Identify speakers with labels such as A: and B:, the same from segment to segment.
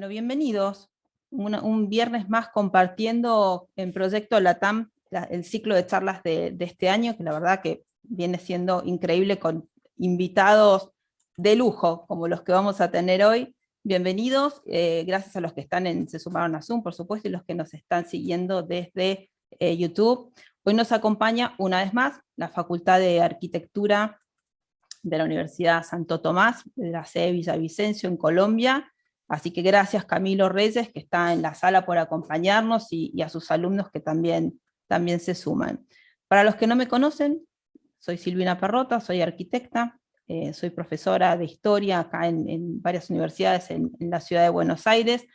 A: Bueno, bienvenidos. Un viernes más compartiendo en Proyecto LATAM el ciclo de charlas de este año, que la verdad que viene siendo increíble con invitados de lujo, como los que vamos a tener hoy. Bienvenidos, gracias a los que se sumaron a Zoom, por supuesto, y los que nos están siguiendo desde YouTube. Hoy nos acompaña una vez más la Facultad de Arquitectura de la Universidad Santo Tomás, de la sede Villavicencio en Colombia. Así que gracias Camilo Reyes, que está en la sala, por acompañarnos, y a sus alumnos que también se suman. Para los que no me conocen, soy Silvina Parrota, soy arquitecta, soy profesora de historia acá en varias universidades en la ciudad de Buenos Aires.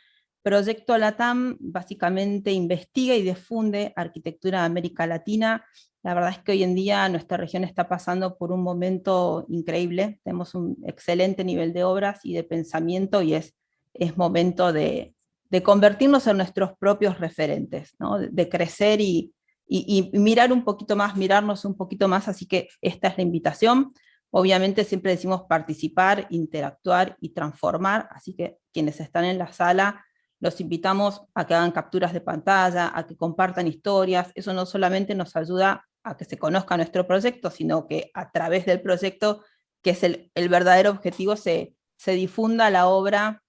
A: Proyecto LATAM básicamente investiga y difunde arquitectura de América Latina. La verdad es que hoy en día nuestra región está pasando por un momento increíble, tenemos un excelente nivel de obras y de pensamiento, y es momento de convertirnos en nuestros propios referentes, ¿no? De crecer y mirar un poquito más, mirarnos un poquito más, así que esta es la invitación. Obviamente siempre decimos participar, interactuar y transformar, así que quienes están en la sala, los invitamos a que hagan capturas de pantalla, a que compartan historias. Eso no solamente nos ayuda a que se conozca nuestro proyecto, sino que a través del proyecto, que es el verdadero objetivo, se difunda la obra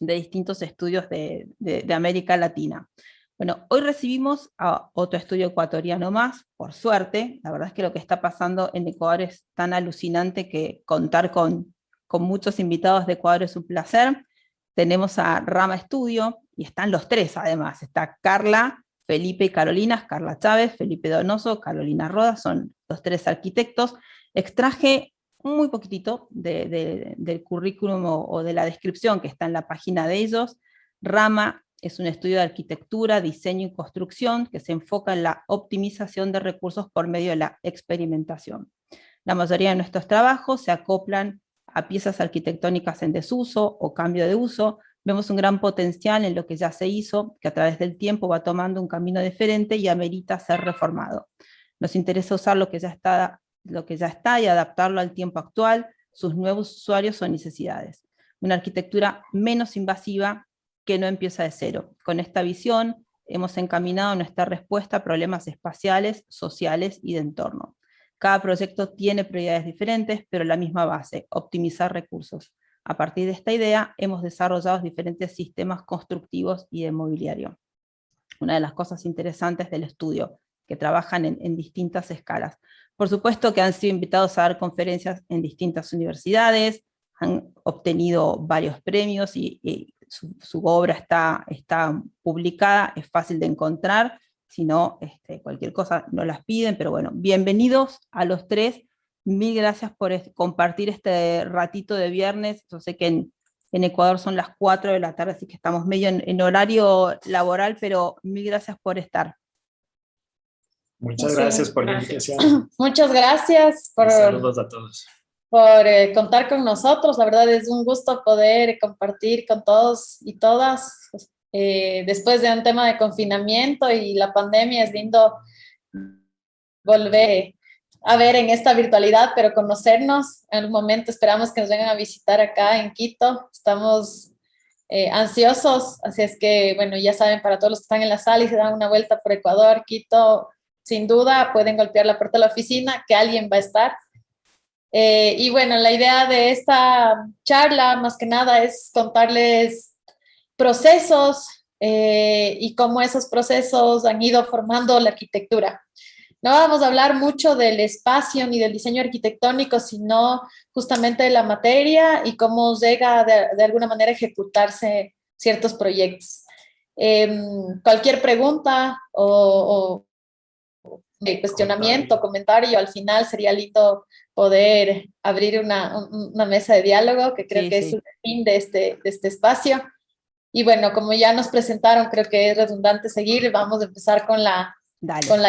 A: de distintos estudios de América Latina. Bueno, hoy recibimos a otro estudio ecuatoriano más, por suerte. La verdad es que lo que está pasando en Ecuador es tan alucinante que contar con muchos invitados de Ecuador es un placer. Tenemos a Rama Estudio, y están los tres además. Está Carla, Felipe y Carolina, Carla Chávez, Felipe Donoso, Carolina Rodas, son los tres arquitectos. Extraje muy poquitito del currículum o de la descripción que está en la página de ellos. Rama es un estudio de arquitectura, diseño y construcción que se enfoca en la optimización de recursos por medio de la experimentación. La mayoría de nuestros trabajos se acoplan a piezas arquitectónicas en desuso o cambio de uso. Vemos un gran potencial en lo que ya se hizo, que a través del tiempo va tomando un camino diferente y amerita ser reformado. Nos interesa usar lo que ya está y adaptarlo al tiempo actual, sus nuevos usuarios o necesidades. Una arquitectura menos invasiva que no empieza de cero. Con esta visión hemos encaminado nuestra respuesta a problemas espaciales, sociales y de entorno. Cada proyecto tiene prioridades diferentes, pero la misma base: optimizar recursos. A partir de esta idea hemos desarrollado diferentes sistemas constructivos y de mobiliario. Una de las cosas interesantes del estudio, que trabajan en distintas escalas. Por supuesto que han sido invitados a dar conferencias en distintas universidades, han obtenido varios premios y su obra está publicada, es fácil de encontrar. Si no, cualquier cosa no las piden, pero bueno, bienvenidos a los tres. Mil gracias por compartir este ratito de viernes. Yo sé que en Ecuador son las 4 de la tarde, así que estamos medio en horario laboral, pero mil gracias por estar.
B: Muchas gracias por la invitación.
C: Muchas gracias
B: Saludos a todos.
C: por contar con nosotros. La verdad es un gusto poder compartir con todos y todas. Después de un tema de confinamiento y la pandemia, es lindo volver a ver en esta virtualidad, pero conocernos. En algún momento esperamos que nos vengan a visitar acá en Quito. Estamos ansiosos, así es que, bueno, ya saben, para todos los que están en la sala y se dan una vuelta por Ecuador, Quito, sin duda pueden golpear la puerta de la oficina, que alguien va a estar. Y bueno, la idea de esta charla, más que nada, es contarles procesos y cómo esos procesos han ido formando la arquitectura. No vamos a hablar mucho del espacio ni del diseño arquitectónico, sino justamente de la materia y cómo llega de alguna manera a ejecutarse ciertos proyectos. Cualquier pregunta o cuestionamiento, comentario, al final sería lindo poder abrir una mesa de diálogo, que creo que es el fin de este espacio. Y bueno, como ya nos presentaron, creo que es redundante seguir. Vamos a empezar con la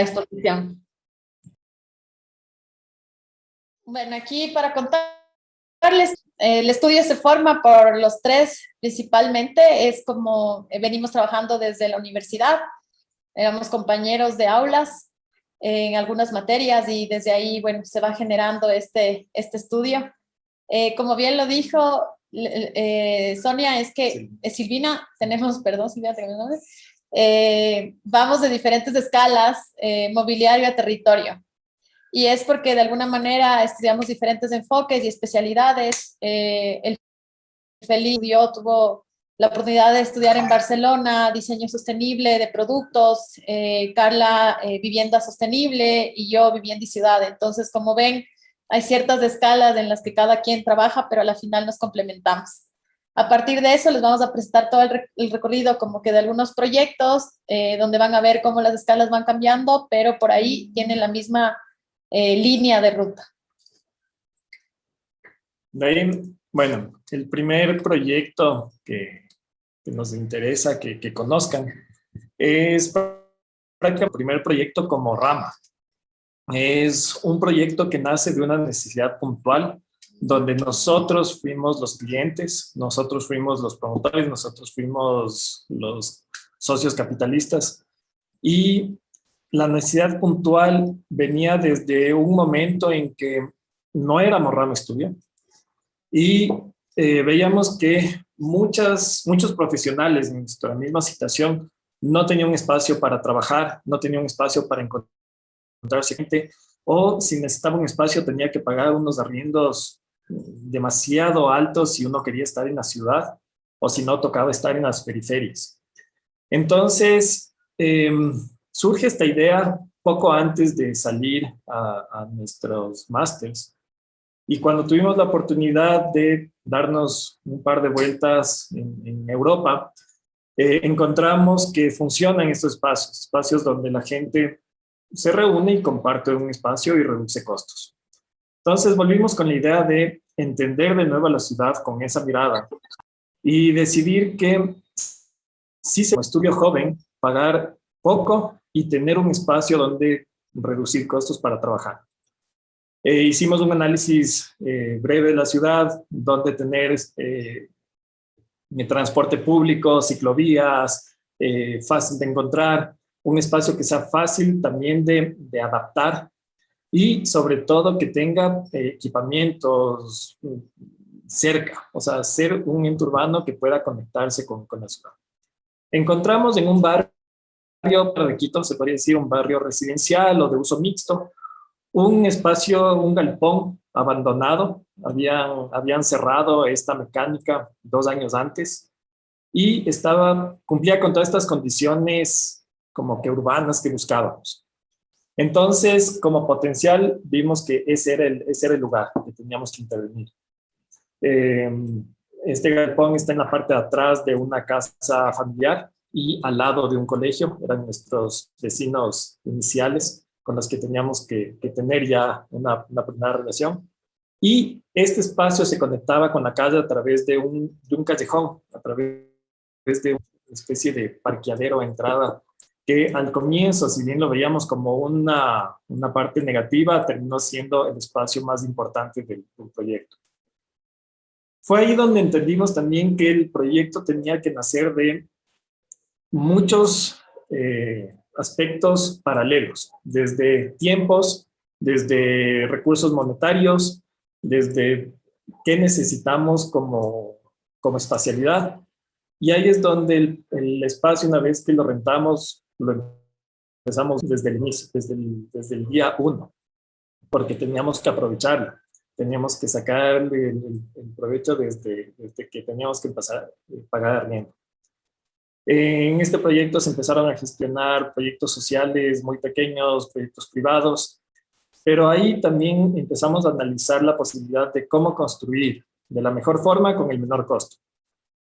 C: exposición. Bueno, aquí para contarles, el estudio se forma por los tres principalmente. Es como venimos trabajando desde la universidad, éramos compañeros de aulas en algunas materias y desde ahí, bueno, se va generando este estudio. Como bien lo dijo, Sonia, es que
B: Sí.
C: Silvina, perdón, Silvina, tenemos nombre. Vamos de diferentes escalas, mobiliario a territorio. Y es porque de alguna manera estudiamos diferentes enfoques y especialidades. El Feliz tuvo la oportunidad de estudiar en Barcelona diseño sostenible de productos, Carla vivienda sostenible y yo vivienda y ciudad. Entonces, como ven, hay ciertas escalas en las que cada quien trabaja, pero a la final nos complementamos. A partir de eso les vamos a presentar todo el recorrido como que de algunos proyectos donde van a ver cómo las escalas van cambiando, pero por ahí tienen la misma línea de ruta.
B: De ahí, bueno, el primer proyecto que nos interesa que conozcan es prácticamente el primer proyecto como rama. Es un proyecto que nace de una necesidad puntual, donde nosotros fuimos los clientes, nosotros fuimos los promotores, nosotros fuimos los socios capitalistas, y la necesidad puntual venía desde un momento en que no éramos Rama Estudio y veíamos que muchos profesionales en nuestra misma situación no tenían un espacio para trabajar, no tenían un espacio para encontrarse gente, o si necesitaba un espacio tenía que pagar unos arriendos demasiado altos si uno quería estar en la ciudad, o si no tocaba estar en las periferias. Entonces, surge esta idea poco antes de salir a nuestros másters. Y cuando tuvimos la oportunidad de darnos un par de vueltas en Europa, encontramos que funcionan estos espacios, espacios donde la gente se reúne y comparte un espacio y reduce costos. Entonces volvimos con la idea de entender de nuevo a la ciudad con esa mirada y decidir que sí, como estudio joven, pagar poco y tener un espacio donde reducir costos para trabajar. Hicimos un análisis breve de la ciudad, donde tener transporte público, ciclovías, fácil de encontrar, un espacio que sea fácil también de adaptar y sobre todo que tenga equipamientos cerca, o sea, ser un ente urbano que pueda conectarse con la ciudad. Encontramos en un barrio de Quito, se podría decir un barrio residencial o de uso mixto, un espacio, un galpón abandonado. Habían cerrado esta mecánica 2 años antes y cumplía con todas estas condiciones como que urbanas que buscábamos. Entonces, como potencial, vimos que ese era el lugar que teníamos que intervenir. Este galpón está en la parte de atrás de una casa familiar y al lado de un colegio. Eran nuestros vecinos iniciales con los que teníamos que tener ya una primera relación. Y este espacio se conectaba con la calle a través de un callejón, a través de una especie de parqueadero entrada, que al comienzo, si bien lo veíamos como una parte negativa, terminó siendo el espacio más importante del proyecto. Fue ahí donde entendimos también que el proyecto tenía que nacer de muchos aspectos paralelos, desde tiempos, desde recursos monetarios, desde qué necesitamos como espacialidad. Y ahí es donde el espacio, una vez que lo rentamos, lo empezamos desde el inicio, desde el día 1, porque teníamos que aprovecharlo. Teníamos que sacar el provecho desde que teníamos que empezar a pagar arriendo. En este proyecto se empezaron a gestionar proyectos sociales muy pequeños, proyectos privados, pero ahí también empezamos a analizar la posibilidad de cómo construir de la mejor forma con el menor costo.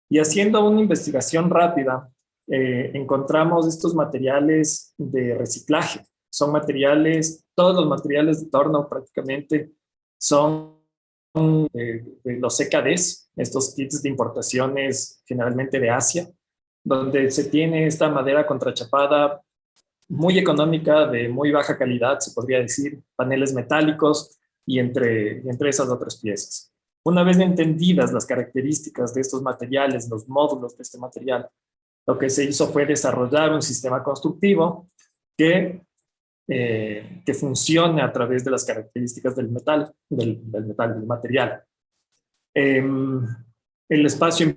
B: Y haciendo una investigación rápida, encontramos estos materiales de reciclaje. Son materiales, todos los materiales de torno prácticamente son de los CKDs, estos kits de importaciones generalmente de Asia, donde se tiene esta madera contrachapada muy económica, de muy baja calidad, se podría decir, paneles metálicos y entre esas otras piezas. Una vez entendidas las características de estos materiales, los módulos de este material, lo que se hizo fue desarrollar un sistema constructivo que funcione a través de las características del material. el espacio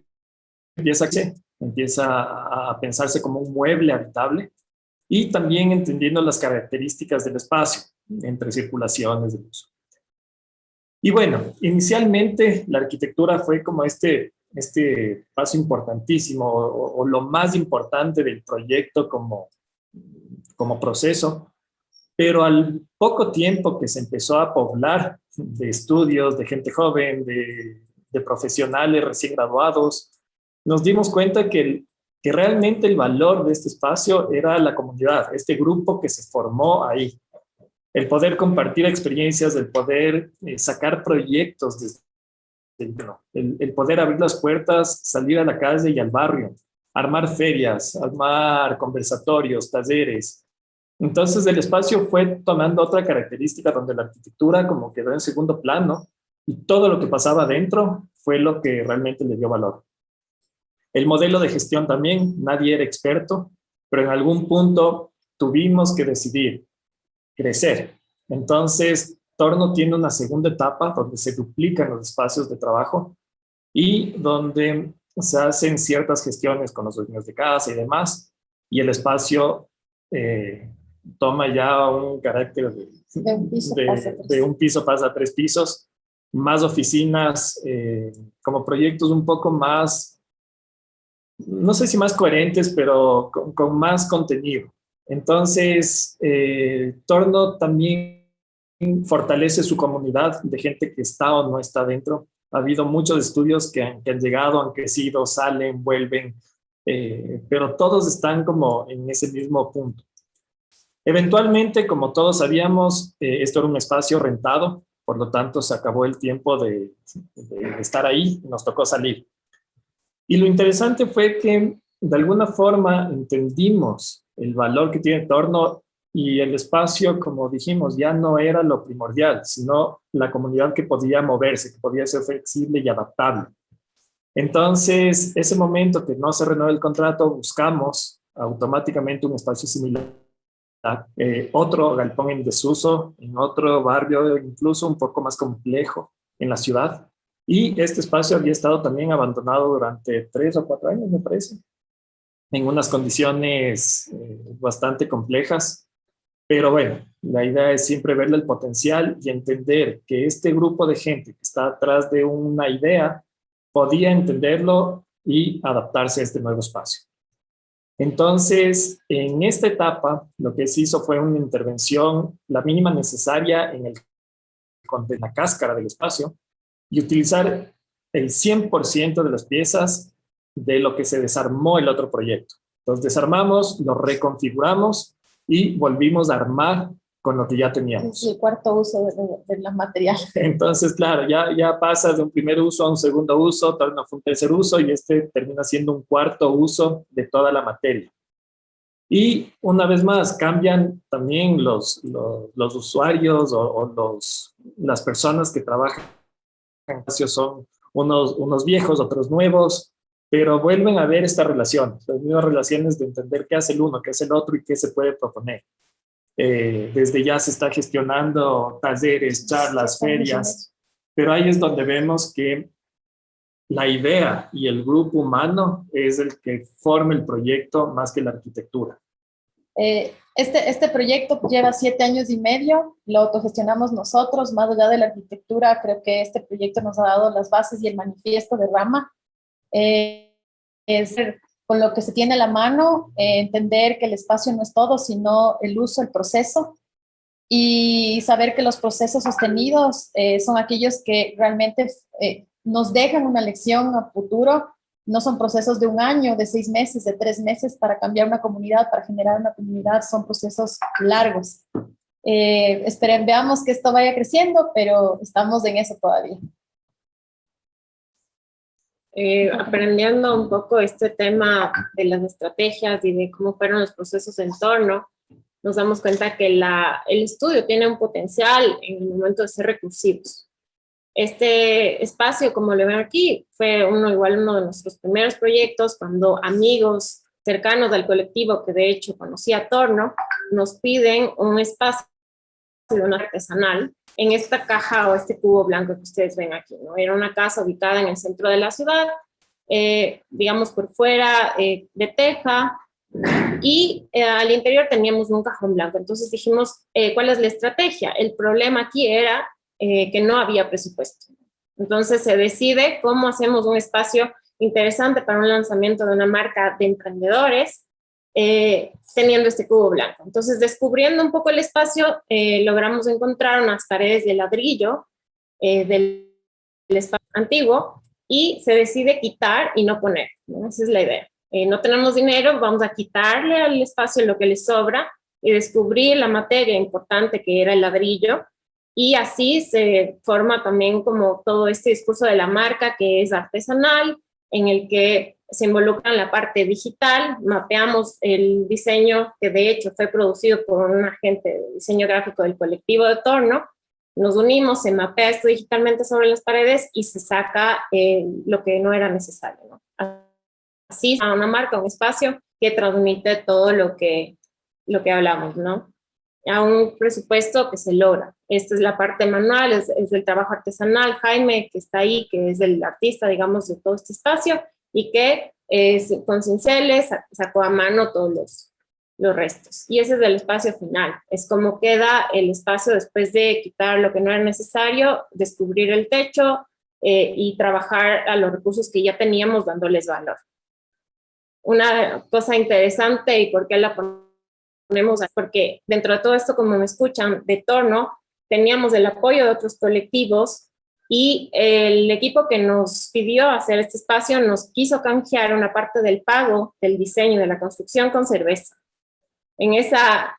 B: empieza a pensarse como un mueble habitable y también entendiendo las características del espacio entre circulaciones de uso. Y bueno, inicialmente la arquitectura fue como este paso importantísimo o lo más importante del proyecto como proceso, pero al poco tiempo que se empezó a poblar de estudios, de gente joven, de profesionales recién graduados, nos dimos cuenta que realmente el valor de este espacio era la comunidad, este grupo que se formó ahí. El poder compartir experiencias, el poder sacar proyectos desde el poder abrir las puertas, salir a la calle y al barrio, armar ferias, armar conversatorios, talleres. Entonces el espacio fue tomando otra característica donde la arquitectura como quedó en segundo plano y todo lo que pasaba adentro fue lo que realmente le dio valor. El modelo de gestión también, nadie era experto, pero en algún punto tuvimos que decidir crecer. Entonces, Torno tiene una segunda etapa donde se duplican los espacios de trabajo y donde se hacen ciertas gestiones con los dueños de casa y demás, y el espacio toma ya un carácter de un piso pasa a 3 pisos, más oficinas, como proyectos un poco más, no sé si más coherentes, pero con más contenido. Entonces, Torno también fortalece su comunidad de gente que está o no está dentro. Ha habido muchos estudios que han llegado, han crecido, salen, vuelven, pero todos están como en ese mismo punto. Eventualmente, como todos sabíamos, esto era un espacio rentado, por lo tanto se acabó el tiempo de estar ahí y nos tocó salir. Y lo interesante fue que de alguna forma entendimos el valor que tiene Torno y el espacio, como dijimos, ya no era lo primordial, sino la comunidad que podía moverse, que podía ser flexible y adaptable. Entonces, ese momento que no se renueva el contrato, buscamos automáticamente un espacio similar, otro galpón en desuso, en otro barrio, incluso un poco más complejo en la ciudad. Y este espacio había estado también abandonado durante 3 o 4 años, me parece, en unas condiciones bastante complejas. Pero bueno, la idea es siempre verle el potencial y entender que este grupo de gente que está atrás de una idea podía entenderlo y adaptarse a este nuevo espacio. Entonces, en esta etapa, lo que se hizo fue una intervención, la mínima necesaria en la cáscara del espacio, y utilizar el 100% de las piezas de lo que se desarmó el otro proyecto. Entonces desarmamos, lo reconfiguramos y volvimos a armar con lo que ya teníamos.
C: El cuarto uso de los materiales.
B: Entonces, claro, ya pasa de un primer uso a un segundo uso, Torno fue un tercer uso y este termina siendo un cuarto uso de toda la materia. Y una vez más, cambian también los usuarios o las personas que trabajan son unos viejos, otros nuevos, pero vuelven a ver esta relación, las mismas relaciones de entender qué hace el uno, qué hace el otro y qué se puede proponer. Desde ya se está gestionando talleres, charlas, ferias, pero ahí es donde vemos que la idea y el grupo humano es el que forma el proyecto más que la arquitectura.
C: Este proyecto lleva 7 años y medio, lo autogestionamos nosotros, más allá de la arquitectura, creo que este proyecto nos ha dado las bases y el manifiesto de Rama. Es con lo que se tiene a la mano, entender que el espacio no es todo, sino el uso, el proceso, y saber que los procesos sostenidos son aquellos que realmente nos dejan una lección a futuro. No son procesos de 1 año, de 6 meses, de 3 meses para cambiar una comunidad, para generar una comunidad, son procesos largos. Veamos que esto vaya creciendo, pero estamos en eso todavía.
D: Aprendiendo un poco este tema de las estrategias y de cómo fueron los procesos en Torno, nos damos cuenta que el estudio tiene un potencial en el momento de ser recursivos. Este espacio, como lo ven aquí, fue uno de nuestros primeros proyectos cuando amigos cercanos del colectivo, que de hecho conocía Torno, nos piden un espacio de una artesanal en esta caja o este cubo blanco que ustedes ven aquí, ¿no? Era una casa ubicada en el centro de la ciudad, digamos por fuera de teja, y al interior teníamos un cajón blanco. Entonces dijimos, ¿cuál es la estrategia? El problema aquí era que no había presupuesto. Entonces se decide cómo hacemos un espacio interesante para un lanzamiento de una marca de emprendedores, teniendo este cubo blanco. Entonces, descubriendo un poco el espacio, logramos encontrar unas paredes de ladrillo del espacio antiguo, y se decide quitar y no poner, ¿no? Esa es la idea. No tenemos dinero, vamos a quitarle al espacio lo que le sobra y descubrir la materia importante que era el ladrillo, y así se forma también como todo este discurso de la marca, que es artesanal, en el que se involucra en la parte digital. Mapeamos el diseño, que de hecho fue producido por un agente de diseño gráfico del colectivo de Torno. Nos unimos, se mapea esto digitalmente sobre las paredes y se saca lo que no era necesario, ¿no? Así a una marca, un espacio que transmite todo lo que hablamos, ¿no? A un presupuesto que se logra. Esta es la parte manual, es el trabajo artesanal. Jaime, que está ahí, que es el artista, digamos, de todo este espacio, y que con cinceles sacó a mano todos los restos. Y ese es el espacio final. Es como queda el espacio después de quitar lo que no era necesario, descubrir el techo y trabajar a los recursos que ya teníamos, dándoles valor. Una cosa interesante, y por qué la ponemos, porque dentro de todo esto, como me escuchan, de Torno, teníamos el apoyo de otros colectivos, y el equipo que nos pidió hacer este espacio nos quiso canjear una parte del pago del diseño de la construcción con cerveza. En esa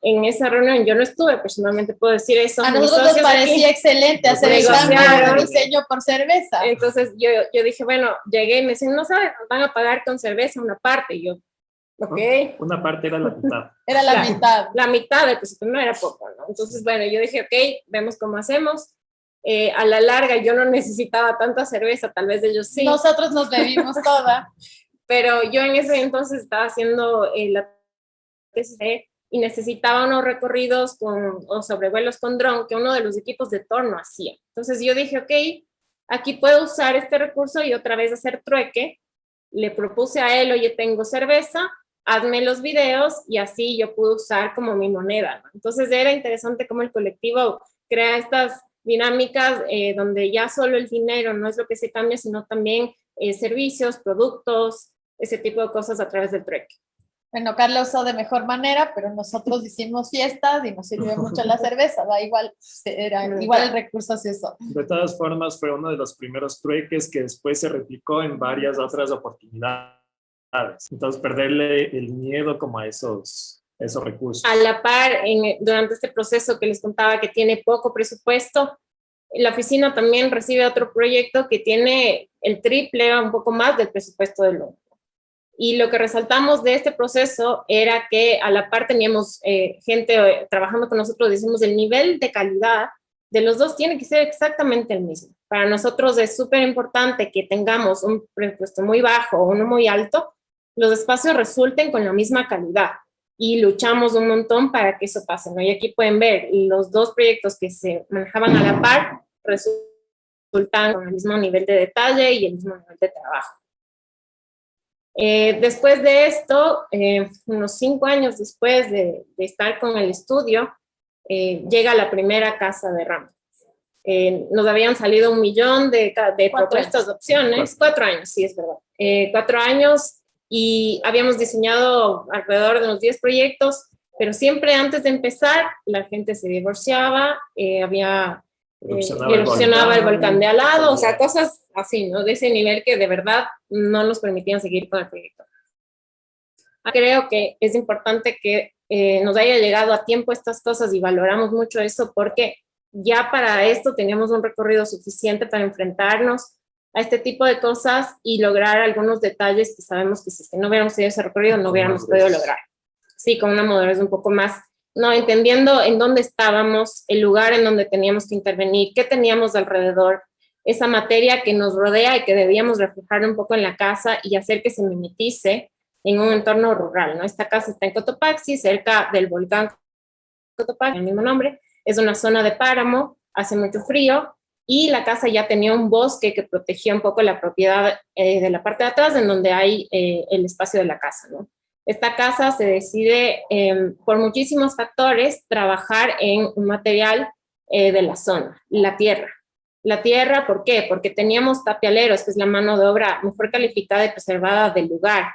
D: reunión yo no estuve, personalmente puedo decir eso.
C: A nosotros nos parecía excelente hacer el cambio de diseño por cerveza.
D: Entonces yo dije, bueno, llegué y me dicen, no sabes, nos van a pagar con cerveza una parte. Y yo, ok.
B: Una parte era la mitad.
C: Era la mitad.
D: La mitad del presupuesto, no era poco, ¿no? Entonces, bueno, yo dije, ok, vemos cómo hacemos. A la larga yo no necesitaba tanta cerveza, tal vez ellos sí.
C: Nosotros nos bebimos toda.
D: Pero yo en ese entonces estaba haciendo la tesis y necesitaba unos recorridos o sobrevuelos con dron que uno de los equipos de Torno hacía. Entonces yo dije, ok, aquí puedo usar este recurso y otra vez hacer trueque. Le propuse a él, oye, tengo cerveza, hazme los videos, y así yo pude usar como mi moneda, ¿no? Entonces era interesante cómo el colectivo crea estas dinámicas donde ya solo el dinero no es lo que se cambia, sino también servicios, productos, ese tipo de cosas a través del trueque.
C: Bueno, Carlos usó de mejor manera, pero nosotros hicimos fiestas y nos sirvió mucho la cerveza, da igual, igual el recurso se usó.
B: De todas formas, fue uno de los primeros trueques que después se replicó en varias otras oportunidades. Entonces, perderle el miedo como a esos recursos.
D: A la par, durante este proceso que les contaba que tiene poco presupuesto, la oficina también recibe otro proyecto que tiene el triple, un poco más del presupuesto del otro. Y lo que resaltamos de este proceso era que a la par teníamos gente trabajando con nosotros, decimos, el nivel de calidad de los dos tiene que ser exactamente el mismo. Para nosotros es súper importante que tengamos un presupuesto muy bajo o uno muy alto, los espacios resulten con la misma calidad, y luchamos un montón para que eso pase, ¿no? Y aquí pueden ver los dos proyectos que se manejaban a la par resultan con el mismo nivel de detalle y el mismo nivel de trabajo. Después de esto, unos 5 años después de estar con el estudio, llega la primera casa de Rambo. Nos habían salido 1 millón de propuestas, de opciones. 4 años, sí, es verdad. 4 años, y habíamos diseñado alrededor de unos 10 proyectos, pero siempre antes de empezar, la gente se divorciaba, erupcionaba el volcán de al lado, o sea, cosas así, ¿no? De ese nivel que de verdad no nos permitían seguir con el proyecto. Creo que es importante que nos haya llegado a tiempo estas cosas, y valoramos mucho eso, porque ya para esto teníamos un recorrido suficiente para enfrentarnos a este tipo de cosas y lograr algunos detalles que sabemos que si no hubiéramos tenido ese recorrido no hubiéramos podido lograr. Sí, con una madurez un poco más, no, entendiendo en dónde estábamos, el lugar en donde teníamos que intervenir, qué teníamos alrededor, esa materia que nos rodea y que debíamos reflejar un poco en la casa y hacer que se mimetice en un entorno rural, ¿no? Esta casa está en Cotopaxi, cerca del volcán Cotopaxi, el mismo nombre, es una zona de páramo, hace mucho frío, y la casa ya tenía un bosque que protegía un poco la propiedad de la parte de atrás, en donde hay el espacio de la casa, ¿no? Esta casa se decide por muchísimos factores trabajar en un material de la zona, la tierra. La tierra, ¿por qué? Porque teníamos tapialeros, que es la mano de obra mejor calificada y preservada del lugar,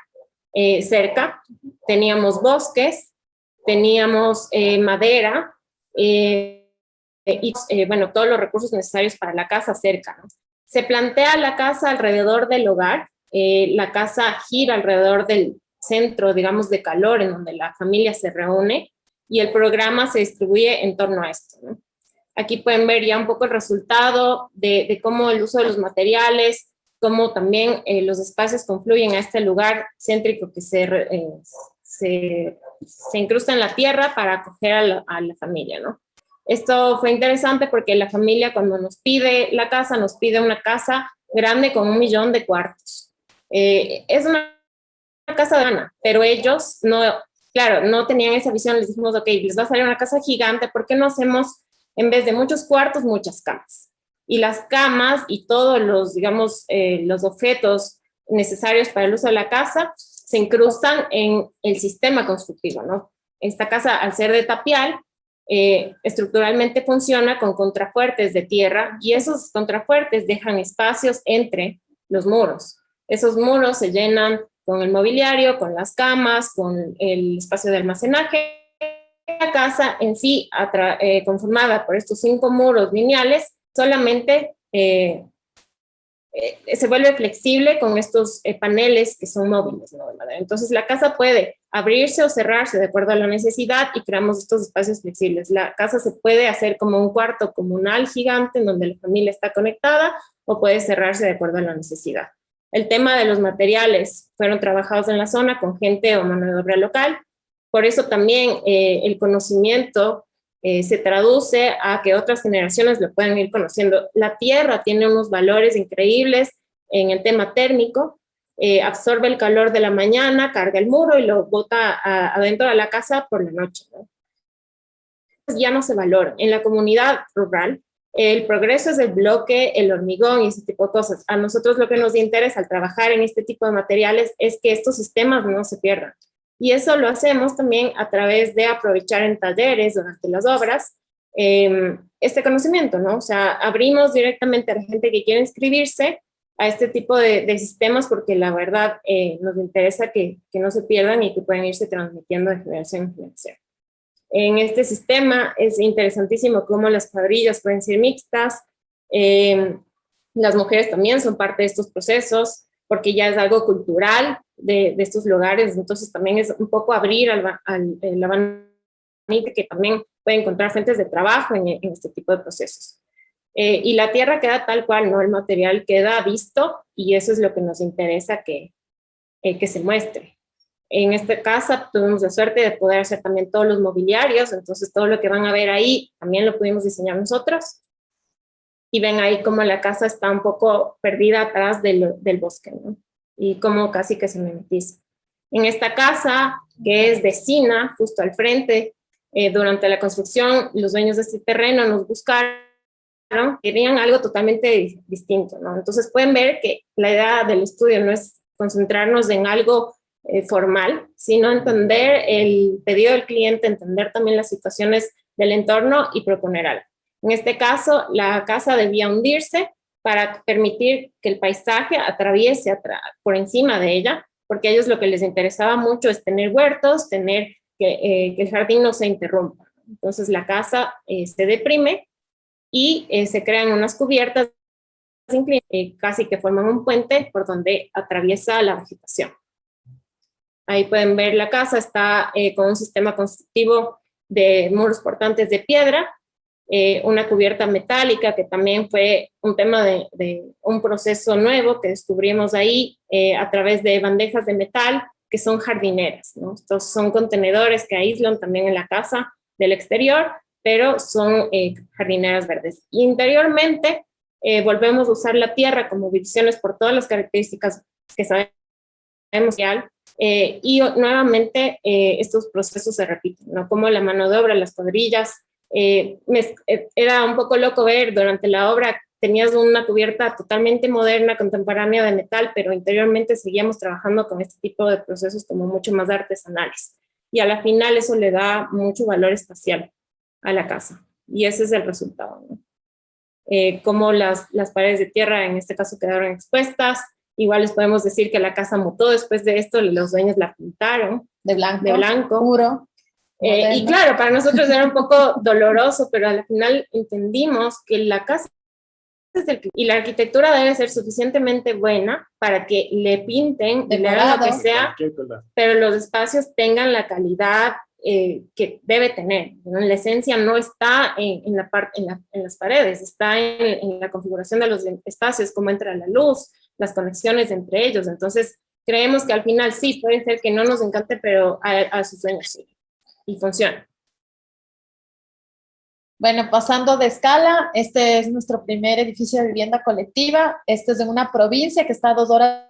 D: cerca. Teníamos bosques, teníamos madera, y bueno, todos los recursos necesarios para la casa cerca, ¿no? Se plantea la casa alrededor del hogar, la casa gira alrededor del centro, digamos, de calor, en donde la familia se reúne, y el programa se distribuye en torno a esto, ¿no? Aquí pueden ver ya un poco el resultado de cómo el uso de los materiales, cómo también los espacios confluyen a este lugar céntrico que se incrusta en la tierra para acoger a la familia, ¿no? Esto fue interesante porque la familia, cuando nos pide la casa, nos pide una casa grande con 1 millón de cuartos. Es una casa grande, pero ellos no, claro, no tenían esa visión. Les dijimos, ok, les va a salir una casa gigante, ¿por qué no hacemos, en vez de muchos cuartos, muchas camas? Y las camas y todos los, digamos, los objetos necesarios para el uso de la casa se incrustan en el sistema constructivo, ¿no? Esta casa, al ser de tapial, estructuralmente funciona con contrafuertes de tierra, y esos contrafuertes dejan espacios entre los muros. Esos muros se llenan con el mobiliario, con las camas, con el espacio de almacenaje. La casa en sí, conformada por estos 5 muros lineales, solamente se vuelve flexible con estos paneles que son móviles, ¿no? Entonces la casa puede abrirse o cerrarse de acuerdo a la necesidad, y creamos estos espacios flexibles. La casa se puede hacer como un cuarto comunal gigante en donde la familia está conectada, o puede cerrarse de acuerdo a la necesidad. El tema de los materiales fueron trabajados en la zona con gente o mano de obra local. Por eso también el conocimiento se traduce a que otras generaciones lo puedan ir conociendo. La tierra tiene unos valores increíbles en el tema térmico, absorbe el calor de la mañana, carga el muro y lo bota adentro de la casa por la noche, ¿no? Ya no se valora. En la comunidad rural, el progreso es el bloque, el hormigón y ese tipo de cosas. A nosotros lo que nos interesa al trabajar en este tipo de materiales es que estos sistemas no se pierdan. Y eso lo hacemos también a través de aprovechar en talleres durante las obras este conocimiento, ¿no? O sea, abrimos directamente a la gente que quiere inscribirse a este tipo de sistemas, porque la verdad nos interesa que no se pierdan y que puedan irse transmitiendo de generación en generación. En este sistema es interesantísimo cómo las cuadrillas pueden ser mixtas. Las mujeres también son parte de estos procesos, porque ya es algo cultural de estos lugares. Entonces también es un poco abrir el abanico, que también puede encontrar fuentes de trabajo en este tipo de procesos. Y la tierra queda tal cual, ¿no? El material queda visto, y eso es lo que nos interesa que se muestre. En esta casa tuvimos la suerte de poder hacer también todos los mobiliarios, entonces todo lo que van a ver ahí también lo pudimos diseñar nosotros. Y ven ahí cómo la casa está un poco perdida atrás del bosque, ¿no? Y cómo casi que se mimetiza. En esta casa, que es de Sina, justo al frente, durante la construcción, los dueños de este terreno nos buscaron, querían algo totalmente distinto, ¿no? Entonces pueden ver que la idea del estudio no es concentrarnos en algo formal, sino entender el pedido del cliente, entender también las situaciones del entorno y proponer algo. En este caso, la casa debía hundirse para permitir que el paisaje atraviese por encima de ella, porque a ellos lo que les interesaba mucho es tener huertos, tener que el jardín no se interrumpa. Entonces la casa se deprime y se crean unas cubiertas casi que forman un puente por donde atraviesa la vegetación. Ahí pueden ver la casa, está con un sistema constructivo de muros portantes de piedra, una cubierta metálica, que también fue un tema de un proceso nuevo que descubrimos ahí a través de bandejas de metal que son jardineras, ¿no? Estos son contenedores que aíslan también en la casa del exterior, pero son jardineras verdes. Y interiormente volvemos a usar la tierra como divisiones por todas las características que sabemos. Y nuevamente estos procesos se repiten, ¿no? Como la mano de obra, las cuadrillas, Era un poco loco ver durante la obra, tenías una cubierta totalmente moderna, contemporánea de metal, pero interiormente seguíamos trabajando con este tipo de procesos como mucho más artesanales. Y a la final eso le da mucho valor espacial a la casa. Y ese es el resultado, ¿no? Como las paredes de tierra en este caso quedaron expuestas. Igual les podemos decir que la casa mutó después de esto, los dueños la pintaron
C: de blanco
D: puro. Y claro, para nosotros era un poco doloroso, pero al final entendimos que la casa y la arquitectura debe ser suficientemente buena para que le pinten y le hagan lo que sea, pero los espacios tengan la calidad que debe tener, ¿no? La esencia no está en las paredes, está en la configuración de los espacios, cómo entra la luz, las conexiones entre ellos. Entonces, creemos que al final sí, puede ser que no nos encante, pero a sus dueños sí, y funciona.
C: Bueno, pasando de escala, este es nuestro primer edificio de vivienda colectiva. Este es de una provincia que está a 2 horas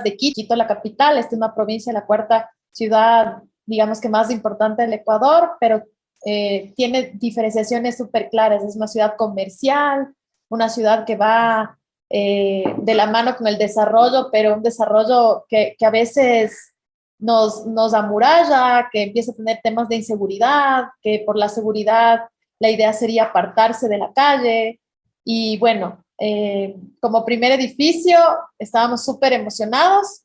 C: de Quito, la capital. Esta es una provincia, la cuarta ciudad, digamos que más importante del Ecuador, pero tiene diferenciaciones súper claras. Es una ciudad comercial, una ciudad que va de la mano con el desarrollo, pero un desarrollo que a veces nos amuralla, que empieza a tener temas de inseguridad, que por la seguridad la idea sería apartarse de la calle. Y bueno, como primer edificio estábamos súper emocionados,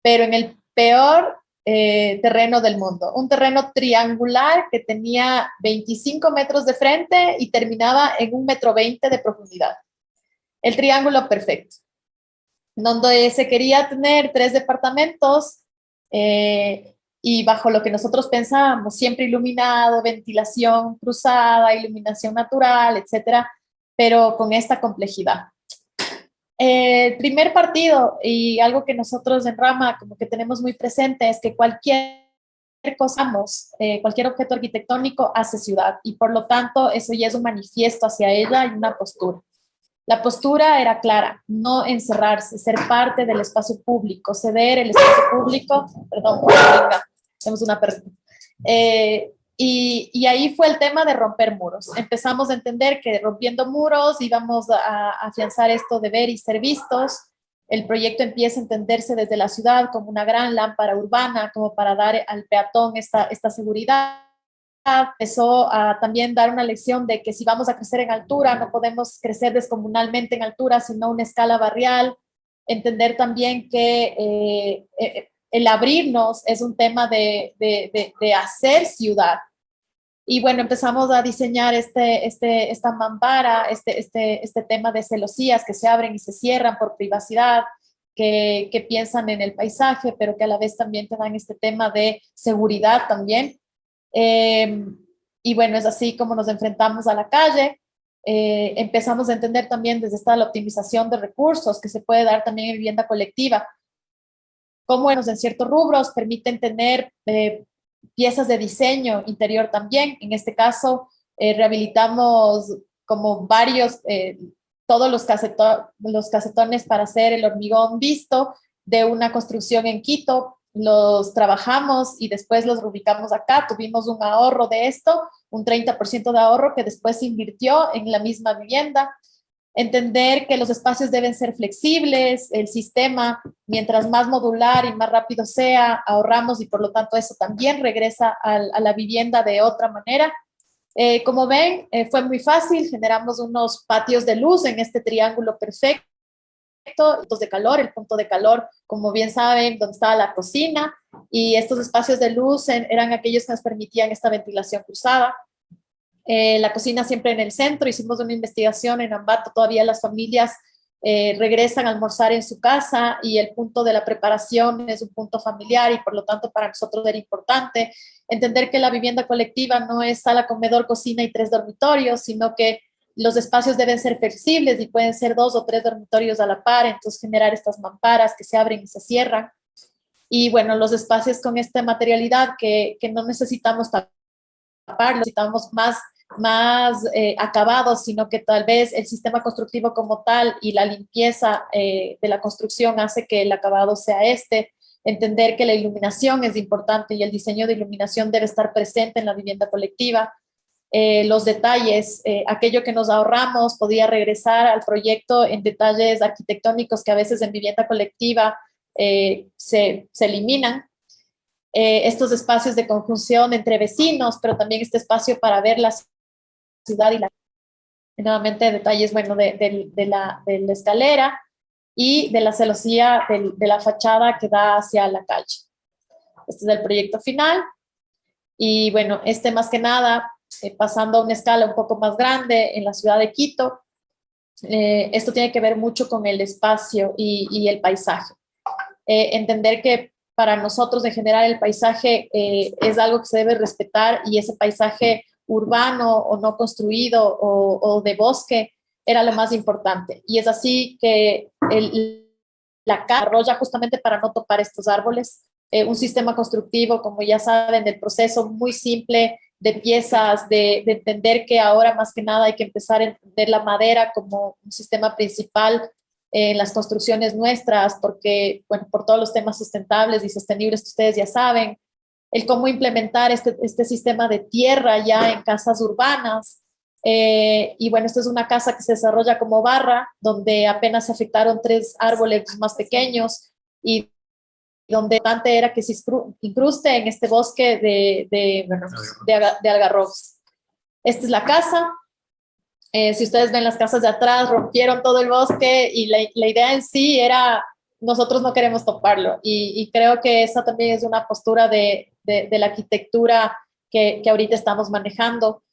C: pero en el peor terreno del mundo. Un terreno triangular que tenía 25 metros de frente y terminaba en 1,20 metros de profundidad. El triángulo perfecto, donde se quería tener 3 departamentos y bajo lo que nosotros pensábamos, siempre iluminado, ventilación cruzada, iluminación natural, etcétera, pero con esta complejidad. El primer partido, y algo que nosotros en Rama como que tenemos muy presente, es que cualquier cosa, cualquier objeto arquitectónico hace ciudad, y por lo tanto eso ya es un manifiesto hacia ella y una postura. La postura era clara, no encerrarse, ser parte del espacio público, ceder el espacio público, perdón, venga, tenemos una perrita. Y ahí fue el tema de romper muros. Empezamos a entender que rompiendo muros íbamos a afianzar esto de ver y ser vistos. El proyecto empieza a entenderse desde la ciudad como una gran lámpara urbana, como para dar al peatón esta seguridad. Empezó a también dar una lección de que si vamos a crecer en altura, no podemos crecer descomunalmente en altura, sino una escala barrial. Entender también que el abrirnos es un tema de hacer ciudad. Y bueno, empezamos a diseñar esta mampara, este tema de celosías que se abren y se cierran por privacidad, que piensan en el paisaje, pero que a la vez también te dan este tema de seguridad también. Y bueno, es así como nos enfrentamos a la calle. Empezamos a entender también desde esta la optimización de recursos que se puede dar también en vivienda colectiva. Cómo en ciertos rubros permiten tener piezas de diseño interior también. En este caso, rehabilitamos como varios, todos los casetones para hacer el hormigón visto de una construcción en Quito. Los trabajamos y después los ubicamos acá. Tuvimos un ahorro de esto, un 30% de ahorro que después se invirtió en la misma vivienda. Entender que los espacios deben ser flexibles, el sistema, mientras más modular y más rápido sea, ahorramos y por lo tanto eso también regresa a la vivienda de otra manera. Como ven, fue muy fácil, generamos unos patios de luz en este triángulo perfecto, puntos de calor, el punto de calor, como bien saben, donde estaba la cocina, y estos espacios de luz eran aquellos que nos permitían esta ventilación cruzada. La cocina siempre en el centro. Hicimos una investigación en Ambato, todavía las familias regresan a almorzar en su casa y el punto de la preparación es un punto familiar y por lo tanto para nosotros era importante entender que la vivienda colectiva no es sala, comedor, cocina y 3 dormitorios, sino que los espacios deben ser flexibles y pueden ser 2 o 3 dormitorios a la par, entonces generar estas mamparas que se abren y se cierran. Y bueno, los espacios con esta materialidad que no necesitamos tapar, necesitamos más acabados, sino que tal vez el sistema constructivo como tal y la limpieza de la construcción hace que el acabado sea entender que la iluminación es importante y el diseño de iluminación debe estar presente en la vivienda colectiva. los detalles, aquello que nos ahorramos podía regresar al proyecto en detalles arquitectónicos que a veces en vivienda colectiva se eliminan. Estos espacios de conjunción entre vecinos, pero también este espacio para ver la ciudad y nuevamente detalles, bueno, de la escalera y de la celosía de la fachada que da hacia la calle. Este es el proyecto final. Y bueno, más que nada, pasando a una escala un poco más grande en la ciudad de Quito, esto tiene que ver mucho con el espacio y el paisaje. Entender que para nosotros en general el paisaje es algo que se debe respetar, y ese paisaje urbano o no construido o de bosque era lo más importante. Y es así que la casa desarrolla justamente para no topar estos árboles. Un sistema constructivo, como ya saben, del proceso muy simple de piezas, de entender que ahora más que nada hay que empezar a entender la madera como un sistema principal en las construcciones nuestras, porque, bueno, por todos los temas sustentables y sostenibles que ustedes ya saben, el cómo implementar este sistema de tierra ya en casas urbanas. Y bueno, esta es una casa que se desarrolla como barra, donde apenas se afectaron 3 árboles más pequeños, y donde importante era que se incruste en este bosque de algarrobos. Esta es la casa. Si ustedes ven las casas de atrás, rompieron todo el bosque, y la idea en sí era, nosotros no queremos toparlo, y creo que esa también es una postura de la arquitectura que ahorita estamos manejando,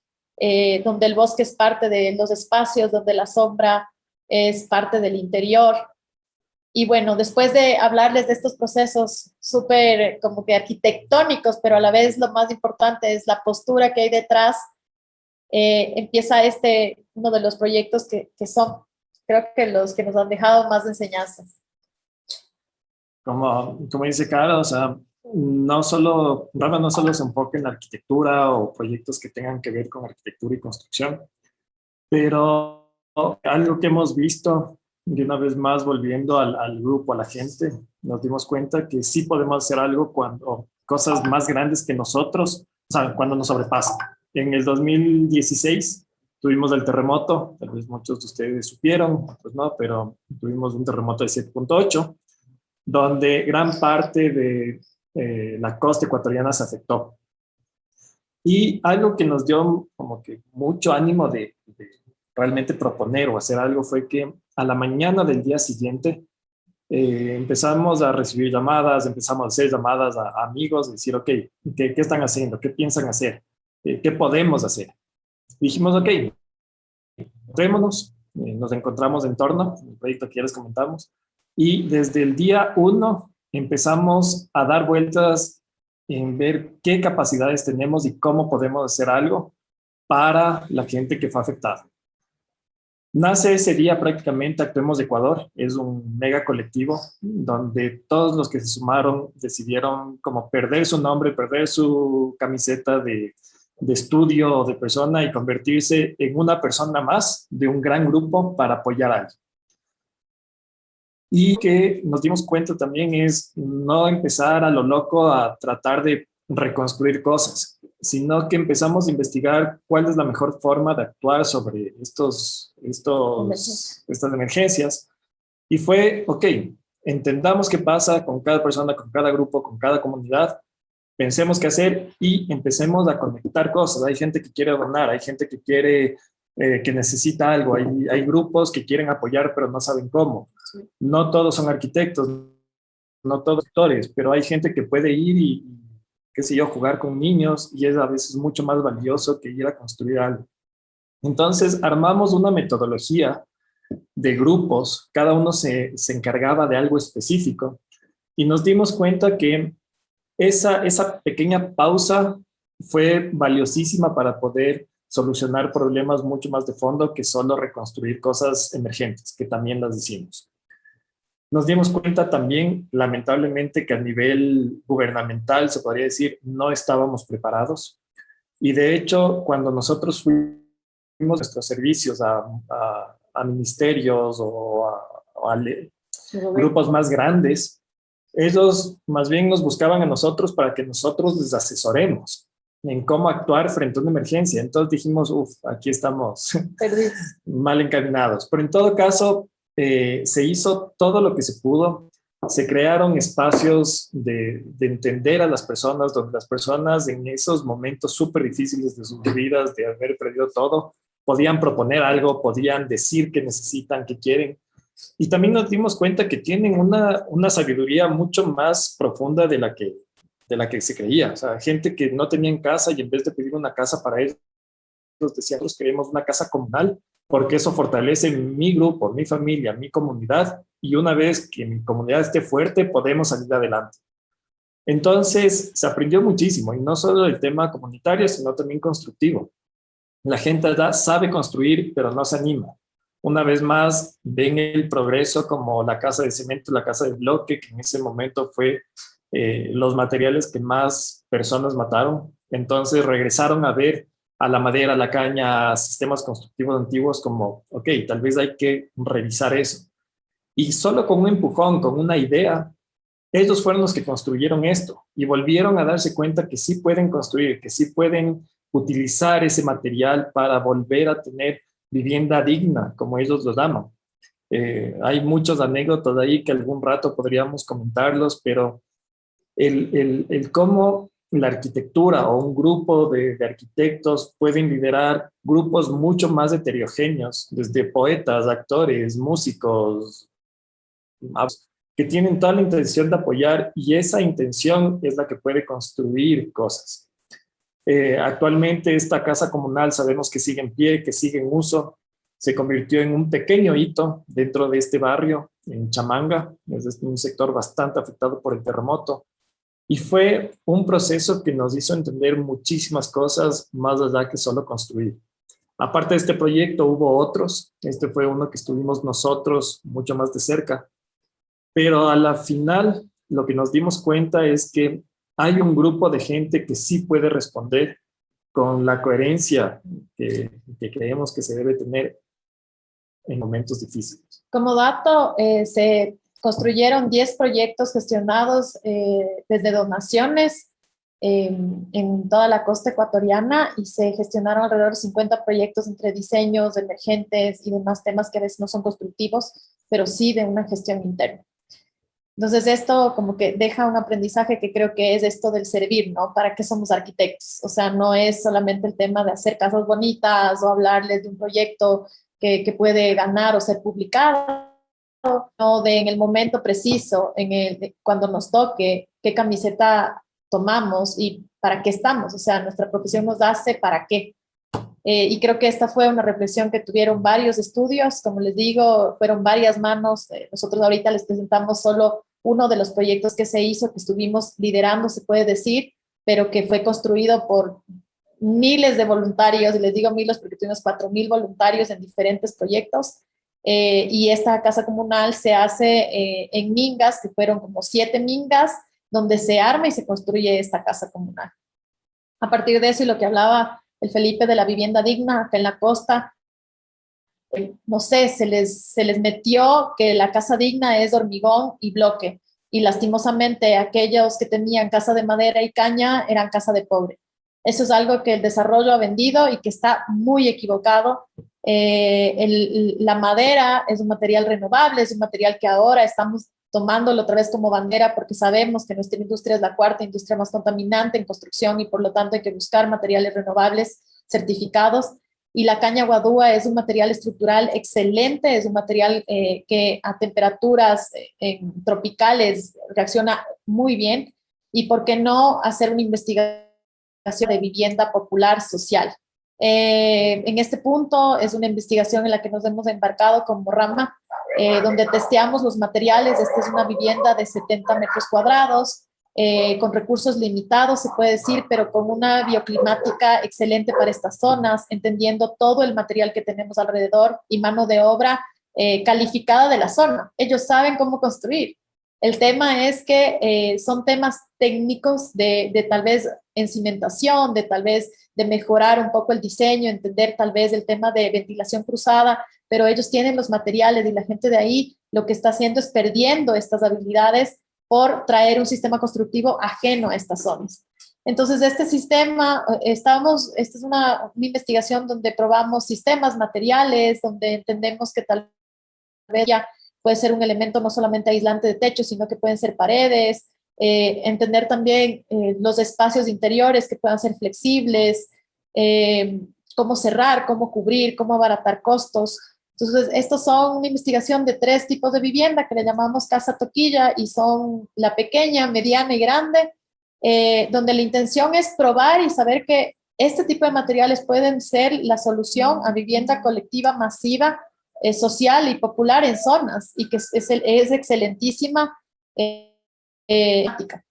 C: donde el bosque es parte de los espacios, donde la sombra es parte del interior. Y bueno, después de hablarles de estos procesos súper como que arquitectónicos, pero a la vez lo más importante es la postura que hay detrás, empieza uno de los proyectos que son, creo que los que nos han dejado más enseñanzas.
B: Como dice Cara, o sea, no solo se enfoca en la arquitectura o proyectos que tengan que ver con arquitectura y construcción, pero algo que hemos visto, y una vez más volviendo al grupo, a la gente, nos dimos cuenta que sí podemos hacer algo cuando cosas más grandes que nosotros, o sea, cuando nos sobrepasan. En el 2016 tuvimos el terremoto, tal vez muchos de ustedes supieron, pues no, pero tuvimos un terremoto de 7.8, donde gran parte de la costa ecuatoriana se afectó. Y algo que nos dio como que mucho ánimo de realmente proponer o hacer algo fue que a la mañana del día siguiente empezamos a recibir llamadas, empezamos a hacer llamadas a amigos, decir, ok, ¿qué están haciendo? ¿Qué piensan hacer? ¿Qué podemos hacer? Dijimos, ok, entrémonos, nos encontramos en Torno, el proyecto que ya les comentamos, y desde el día 1 empezamos a dar vueltas en ver qué capacidades tenemos y cómo podemos hacer algo para la gente que fue afectada. Nace ese día prácticamente Actuemos Ecuador, es un mega colectivo donde todos los que se sumaron decidieron como perder su nombre, perder su camiseta de estudio o de persona y convertirse en una persona más de un gran grupo para apoyar a alguien. Y que nos dimos cuenta también es no empezar a lo loco a tratar de reconstruir cosas, sino que empezamos a investigar cuál es la mejor forma de actuar sobre estas emergencias. Y fue, ok, entendamos qué pasa con cada persona, con cada grupo, con cada comunidad, pensemos qué hacer y empecemos a conectar cosas. Hay gente que quiere donar, hay gente que quiere, que necesita algo, hay grupos que quieren apoyar pero no saben cómo. Sí. No todos son arquitectos, no todos actores, pero hay gente que puede ir y qué sé yo, jugar con niños, y es a veces mucho más valioso que ir a construir algo. Entonces armamos una metodología de grupos, cada uno se encargaba de algo específico, y nos dimos cuenta que esa pequeña pausa fue valiosísima para poder solucionar problemas mucho más de fondo que solo reconstruir cosas emergentes, que también las hicimos. Nos dimos cuenta también, lamentablemente, que a nivel gubernamental, se podría decir, no estábamos preparados. Y de hecho, cuando nosotros fuimos nuestros servicios a ministerios o a grupos más grandes, ellos más bien nos buscaban a nosotros para que nosotros les asesoremos. en cómo actuar frente a una emergencia. Entonces dijimos, aquí estamos
C: Perdidos.
B: mal encaminados. Pero en todo caso, se hizo todo lo que se pudo. Se crearon espacios de entender a las personas, donde las personas en esos momentos súper difíciles de sus vidas, de haber perdido todo, podían proponer algo, podían decir que necesitan, que quieren. Y también nos dimos cuenta que tienen una sabiduría mucho más profunda de la que se creía. O sea, gente que no tenía casa y en vez de pedir una casa para ellos, decíamos, queremos una casa comunal, porque eso fortalece mi grupo, mi familia, mi comunidad, y una vez que mi comunidad esté fuerte, podemos salir adelante. Entonces, se aprendió muchísimo, y no solo el tema comunitario, sino también constructivo. La gente sabe construir, pero no se anima. Una vez más, ven el progreso como la casa de cemento, la casa de bloque, que en ese momento fue los materiales que más personas mataron. Entonces regresaron a ver a la madera, a la caña, a sistemas constructivos antiguos como, ok, tal vez hay que revisar eso. Y solo con un empujón, con una idea, ellos fueron los que construyeron esto y volvieron a darse cuenta que sí pueden construir, que sí pueden utilizar ese material para volver a tener vivienda digna, como ellos lo llaman. Hay muchas anécdotas ahí que algún rato podríamos comentarlos, pero el cómo la arquitectura o un grupo de arquitectos pueden liderar grupos mucho más heterogéneos, desde poetas, actores, músicos, que tienen toda la intención de apoyar, y esa intención es la que puede construir cosas. Actualmente esta casa comunal sabemos que sigue en pie, que sigue en uso. Se convirtió en un pequeño hito dentro de este barrio, en Chamanga, es un sector bastante afectado por el terremoto. Y fue un proceso que nos hizo entender muchísimas cosas más allá que solo construir. Aparte de este proyecto hubo otros. Este fue uno que estuvimos nosotros mucho más de cerca. Pero a la final lo que nos dimos cuenta es que hay un grupo de gente que sí puede responder con la coherencia que creemos que se debe tener en momentos difíciles.
C: Como dato, se construyeron 10 proyectos gestionados desde donaciones en toda la costa ecuatoriana, y se gestionaron alrededor de 50 proyectos entre diseños emergentes y demás temas que a veces no son constructivos, pero sí de una gestión interna. Entonces esto como que deja un aprendizaje que creo que es esto del servir, ¿no? ¿Para qué somos arquitectos? O sea, no es solamente el tema de hacer casas bonitas o hablarles de un proyecto que puede ganar o ser publicado, no de en el momento preciso, cuando nos toque, qué camiseta tomamos y para qué estamos. O sea, nuestra profesión nos hace para qué. Y creo que esta fue una reflexión que tuvieron varios estudios, como les digo, fueron varias manos. Nosotros ahorita les presentamos solo uno de los proyectos que se hizo, que estuvimos liderando, se puede decir, pero que fue construido por miles de voluntarios, y les digo miles porque tuvimos 4,000 voluntarios en diferentes proyectos. Y esta casa comunal se hace en mingas, que fueron como 7 mingas, donde se arma y se construye esta casa comunal. A partir de eso, y lo que hablaba el Felipe de la vivienda digna acá en la costa, no sé, se les metió que la casa digna es hormigón y bloque, y lastimosamente aquellos que tenían casa de madera y caña eran casa de pobre. Eso es algo que el desarrollo ha vendido y que está muy equivocado. La madera es un material renovable, es un material que ahora estamos tomándolo otra vez como bandera, porque sabemos que nuestra industria es la 4ª industria más contaminante en construcción, y por lo tanto hay que buscar materiales renovables certificados. Y la caña guadúa es un material estructural excelente, es un material que a temperaturas tropicales reacciona muy bien. Y por qué no hacer una investigación de vivienda popular social. En este punto es una investigación en la que nos hemos embarcado como rama, donde testeamos los materiales. Esta es una vivienda de 70 metros cuadrados, con recursos limitados, se puede decir, pero con una bioclimática excelente para estas zonas, entendiendo todo el material que tenemos alrededor y mano de obra calificada de la zona. Ellos saben cómo construir. El tema es que son temas técnicos de tal vez encimentación, de tal vez de mejorar un poco el diseño, entender tal vez el tema de ventilación cruzada, pero ellos tienen los materiales, y la gente de ahí lo que está haciendo es perdiendo estas habilidades por traer un sistema constructivo ajeno a estas zonas. Entonces, este sistema, esta es una investigación donde probamos sistemas materiales, donde entendemos que tal vez ya puede ser un elemento no solamente aislante de techo, sino que pueden ser paredes, entender también los espacios interiores que puedan ser flexibles, cómo cerrar, cómo cubrir, cómo abaratar costos. Entonces, estos son una investigación de 3 tipos de vivienda que le llamamos casa toquilla, y son la pequeña, mediana y grande, donde la intención es probar y saber que este tipo de materiales pueden ser la solución a vivienda colectiva masiva, social y popular en zonas, y que es excelentísima práctica.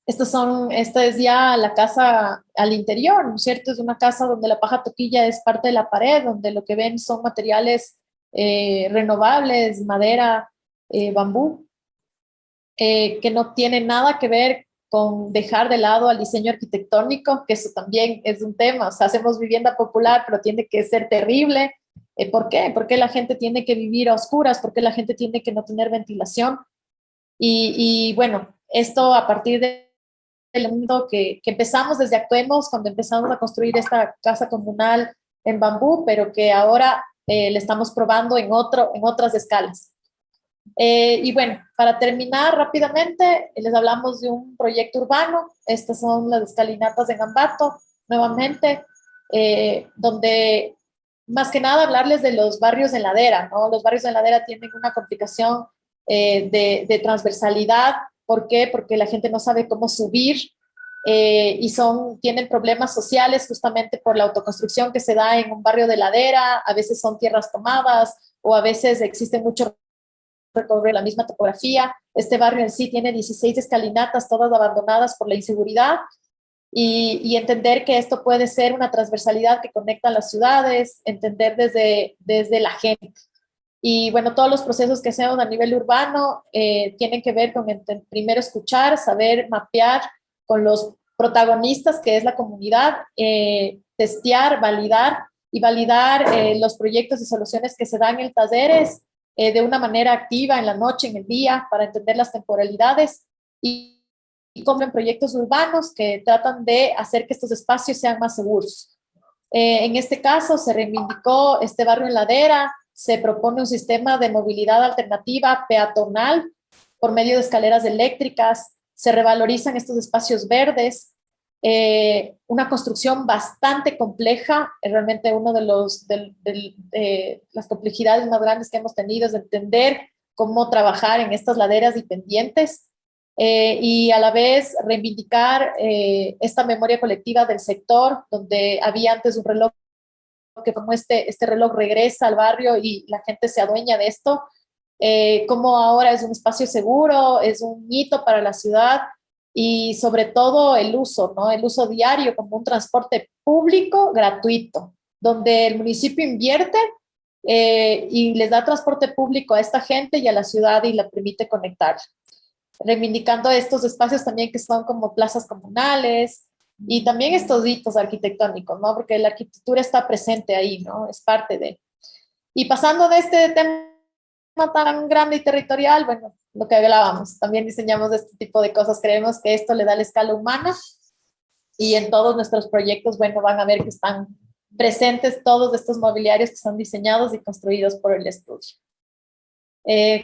C: Esta es ya la casa al interior, ¿no es cierto? Es una casa donde la paja toquilla es parte de la pared, donde lo que ven son materiales renovables, madera, bambú, que no tienen nada que ver con dejar de lado al diseño arquitectónico, que eso también es un tema. O sea, hacemos vivienda popular, pero tiene que ser terrible. ¿Por qué? Porque la gente tiene que vivir a oscuras, porque la gente tiene que no tener ventilación. Y bueno, esto a partir del mundo que empezamos desde Actuemos, cuando empezamos a construir esta casa comunal en bambú, pero que ahora le estamos probando en otras escalas. Y bueno, para terminar rápidamente, les hablamos de un proyecto urbano. Estas son las escalinatas de Ambato, nuevamente, donde más que nada hablarles de los barrios de ladera, ¿no? Los barrios de ladera tienen una complicación de transversalidad. ¿Por qué? Porque la gente no sabe cómo subir, y tienen problemas sociales justamente por la autoconstrucción que se da en un barrio de ladera. A veces son tierras tomadas, o a veces existe mucho recorrer la misma topografía. Este barrio en sí tiene 16 escalinatas, todas abandonadas por la inseguridad, y entender que esto puede ser una transversalidad que conecta a las ciudades, entender desde la gente. Y bueno, todos los procesos que hacemos a nivel urbano tienen que ver con primero escuchar, saber mapear con los protagonistas, que es la comunidad, testear, validar los proyectos y soluciones que se dan en talleres de una manera activa en la noche, en el día, para entender las temporalidades, y como en proyectos urbanos que tratan de hacer que estos espacios sean más seguros. En este caso se reivindicó este barrio en ladera, se propone un sistema de movilidad alternativa peatonal por medio de escaleras eléctricas, se revalorizan estos espacios verdes, una construcción bastante compleja. Realmente uno de las complejidades más grandes que hemos tenido es entender cómo trabajar en estas laderas y pendientes, y a la vez reivindicar esta memoria colectiva del sector, donde había antes un reloj que como este reloj regresa al barrio y la gente se adueña de esto, como ahora es un espacio seguro, es un hito para la ciudad, y sobre todo el uso, ¿no? El uso diario como un transporte público gratuito, donde el municipio invierte y les da transporte público a esta gente y a la ciudad y la permite conectar. Reivindicando estos espacios también que son como plazas comunales, y también estos hitos arquitectónicos, ¿no? Porque la arquitectura está presente ahí, ¿no? Es parte de. Y pasando de este tema tan grande y territorial, bueno, lo que hablábamos, también diseñamos este tipo de cosas. Creemos que esto le da la escala humana, y en todos nuestros proyectos, bueno, van a ver que están presentes todos estos mobiliarios que son diseñados y construidos por el estudio.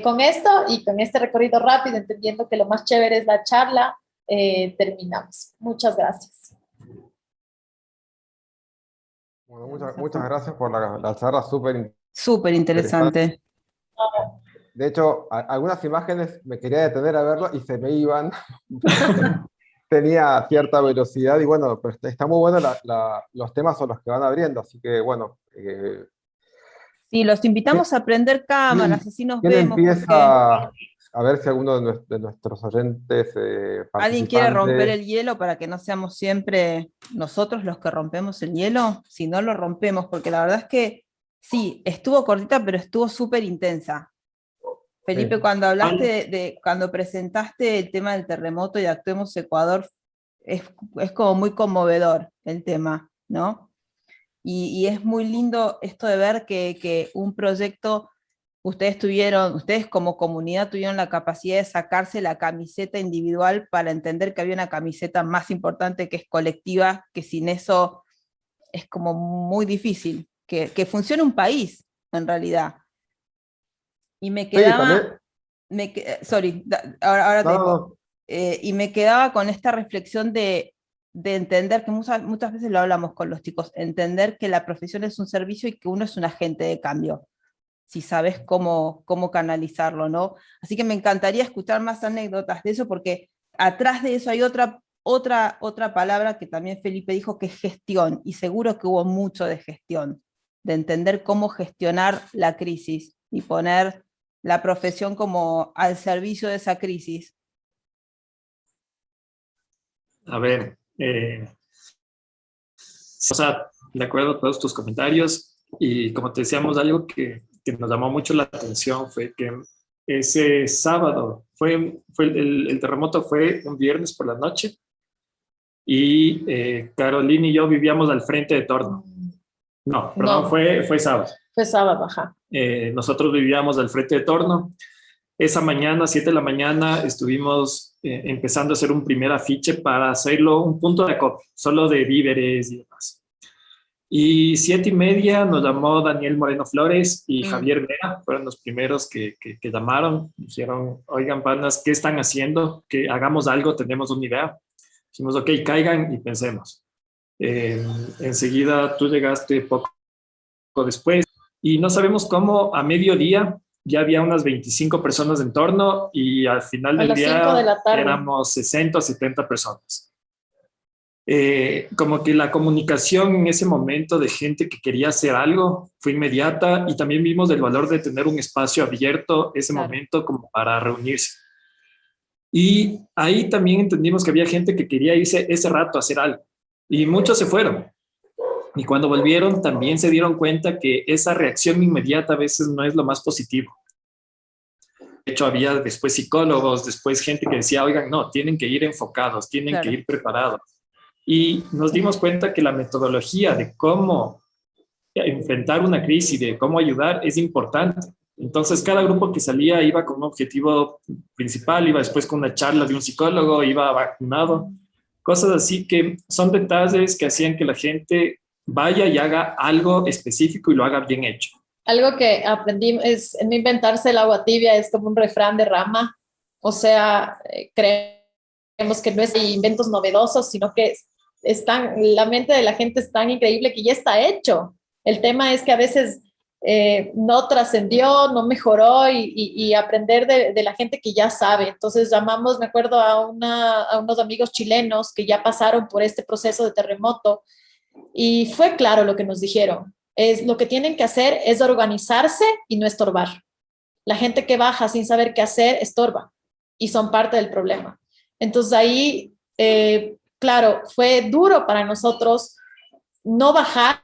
C: Con esto y con este recorrido rápido, entendiendo que lo más chévere es la charla, terminamos. Muchas gracias.
E: Bueno, muchas gracias por la charla,
A: Súper interesante.
E: De hecho, algunas imágenes me quería detener a verlo y se me iban. Tenía cierta velocidad y bueno, pero está muy bueno los temas son los que van abriendo, así que bueno.
A: Sí, los invitamos a prender cámaras, así nos
E: ¿Quién
A: vemos.
E: empieza a ver si alguno de nuestros oyentes
A: ¿Alguien quiere romper
E: participantes?
A: el hielo para que no seamos siempre nosotros los que rompemos el hielo? Si no, lo rompemos, porque la verdad es que sí, estuvo cortita, pero estuvo súper intensa. Felipe,
E: Sí.
A: cuando hablaste cuando presentaste el tema del terremoto y Actuemos Ecuador, es como muy conmovedor el tema, ¿no? Y es muy lindo esto de ver que un proyecto ustedes como comunidad tuvieron la capacidad de sacarse la camiseta individual para entender que había una camiseta más importante que es colectiva, que sin eso es como muy difícil, que funcione un país, en realidad. Y me quedaba... ahora te digo. Y me quedaba con esta reflexión de entender que muchas veces lo hablamos con los chicos, entender que la profesión es un servicio y que uno es un agente de cambio, si sabes cómo canalizarlo, ¿no? Así que me encantaría escuchar más anécdotas de eso, porque atrás de eso hay otra palabra que también Felipe dijo, que es gestión, y seguro que hubo mucho de gestión, de entender cómo gestionar la crisis y poner la profesión como al servicio de esa crisis.
B: A ver, o sea, de acuerdo a todos tus comentarios, y como te decíamos, algo que nos llamó mucho la atención fue que ese sábado, el terremoto fue un viernes por la noche, y Carolina y yo vivíamos al frente de Torno. No, perdón,
C: No.
B: fue sábado.
C: Fue sábado, ajá.
B: Nosotros vivíamos al frente de Torno. Esa mañana, 7 de la mañana, estuvimos empezando a hacer un primer afiche para hacerlo un punto de acopio, solo de víveres y demás. Y 7:30 nos llamó Daniel Moreno Flores y Javier Vera, fueron los primeros que llamaron. Dijeron, oigan, panas, ¿qué están haciendo? Que hagamos algo, tenemos una idea. Dijimos, ok, caigan y pensemos. Enseguida tú llegaste poco después y no sabemos cómo a mediodía ya había unas 25 personas en torno y al final del día éramos 60 o 70 personas. Como que la comunicación en ese momento de gente que quería hacer algo fue inmediata, y también vimos el valor de tener un espacio abierto ese momento como para reunirse. Y ahí también entendimos que había gente que quería irse ese rato a hacer algo, y muchos se fueron. Y cuando volvieron también se dieron cuenta que esa reacción inmediata a veces no es lo más positivo. De hecho, había después psicólogos, después gente que decía, oigan, no, tienen que ir enfocados, tienen que ir preparados. Y nos dimos cuenta que la metodología de cómo enfrentar una crisis, de cómo ayudar, es importante. Entonces, cada grupo que salía iba con un objetivo principal, iba después con una charla de un psicólogo, iba vacunado, cosas así que son detalles que hacían que la gente vaya y haga algo específico y lo haga bien hecho.
C: Algo que aprendí es no inventarse el agua tibia, es como un refrán de Rama. O sea, creemos que no es inventos novedosos, sino que la mente de la gente es tan increíble que ya está hecho. El tema es que a veces no trascendió, no mejoró, y aprender de la gente que ya sabe. Entonces llamamos, me acuerdo, a unos amigos chilenos que ya pasaron por este proceso de terremoto, y fue claro lo que nos dijeron. Lo que tienen que hacer es organizarse y no estorbar. La gente que baja sin saber qué hacer estorba y son parte del problema. Entonces ahí, claro, fue duro para nosotros no bajar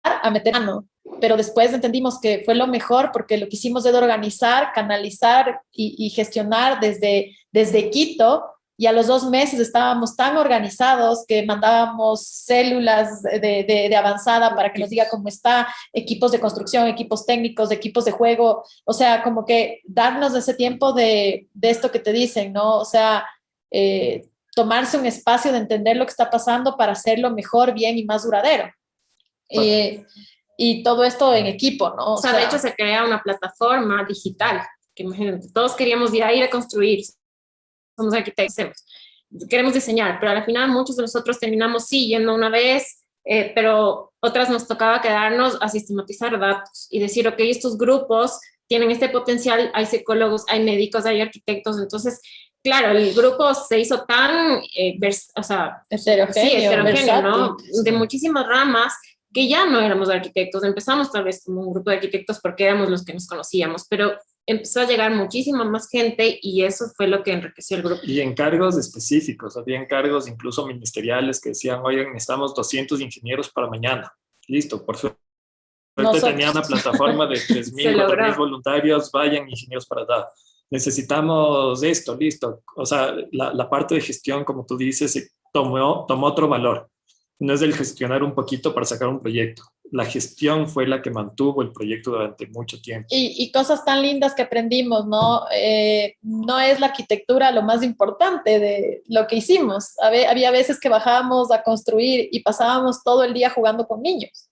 C: a meter mano, pero después entendimos que fue lo mejor, porque lo que hicimos es organizar, canalizar y gestionar desde Quito. Y a los 2 meses estábamos tan organizados que mandábamos células de avanzada para que nos diga cómo está, equipos de construcción, equipos técnicos, equipos de juego. O sea, como que darnos ese tiempo de esto que te dicen, ¿no? O sea, tomarse un espacio de entender lo que está pasando para hacerlo mejor, bien y más duradero. Y todo esto en equipo, ¿no?
D: O sea, de hecho se crea una plataforma digital, que imagínate, todos queríamos ir a construir. Somos arquitectos, queremos diseñar, pero al final muchos de nosotros terminamos yendo una vez, pero otras nos tocaba quedarnos a sistematizar datos y decir, ok, estos grupos tienen este potencial, hay psicólogos, hay médicos, hay arquitectos. Entonces, claro, el grupo se hizo tan, heterogéneo, ¿no? De muchísimas ramas, que ya no éramos arquitectos. Empezamos tal vez como un grupo de arquitectos porque éramos los que nos conocíamos, pero empezó a llegar muchísima más gente y eso fue lo que enriqueció el grupo.
B: Y encargos específicos, había encargos incluso ministeriales que decían, oigan, necesitamos 200 ingenieros para mañana. Listo, por suerte tenía una plataforma de 3.000, 4.000 voluntarios, vayan ingenieros para allá. Necesitamos esto, listo. O sea, la parte de gestión, como tú dices, tomó otro valor. No es el gestionar un poquito para sacar un proyecto, la gestión fue la que mantuvo el proyecto durante mucho tiempo.
C: Y cosas tan lindas que aprendimos, ¿no? No es la arquitectura lo más importante de lo que hicimos. Había veces que bajábamos a construir y pasábamos todo el día jugando con niños.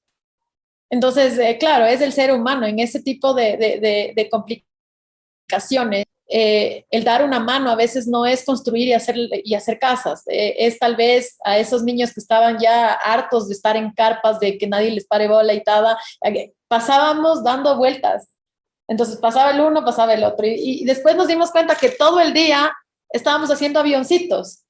C: Entonces, claro, es el ser humano en ese tipo de complicaciones. El dar una mano a veces no es construir y hacer casas, es tal vez a esos niños que estaban ya hartos de estar en carpas, de que nadie les pare bola y tal, pasábamos dando vueltas. Entonces pasaba el uno, pasaba el otro, y después nos dimos cuenta que todo el día estábamos haciendo avioncitos,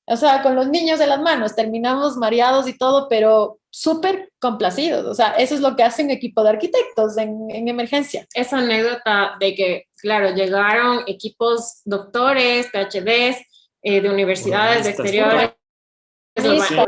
C: o sea, con los niños de las manos, terminamos mareados y todo, pero súper complacidos. O sea, eso es lo que hace un equipo de arquitectos en emergencia.
D: Esa anécdota de que, claro, llegaron equipos doctores, PhDs, de universidades de exteriores,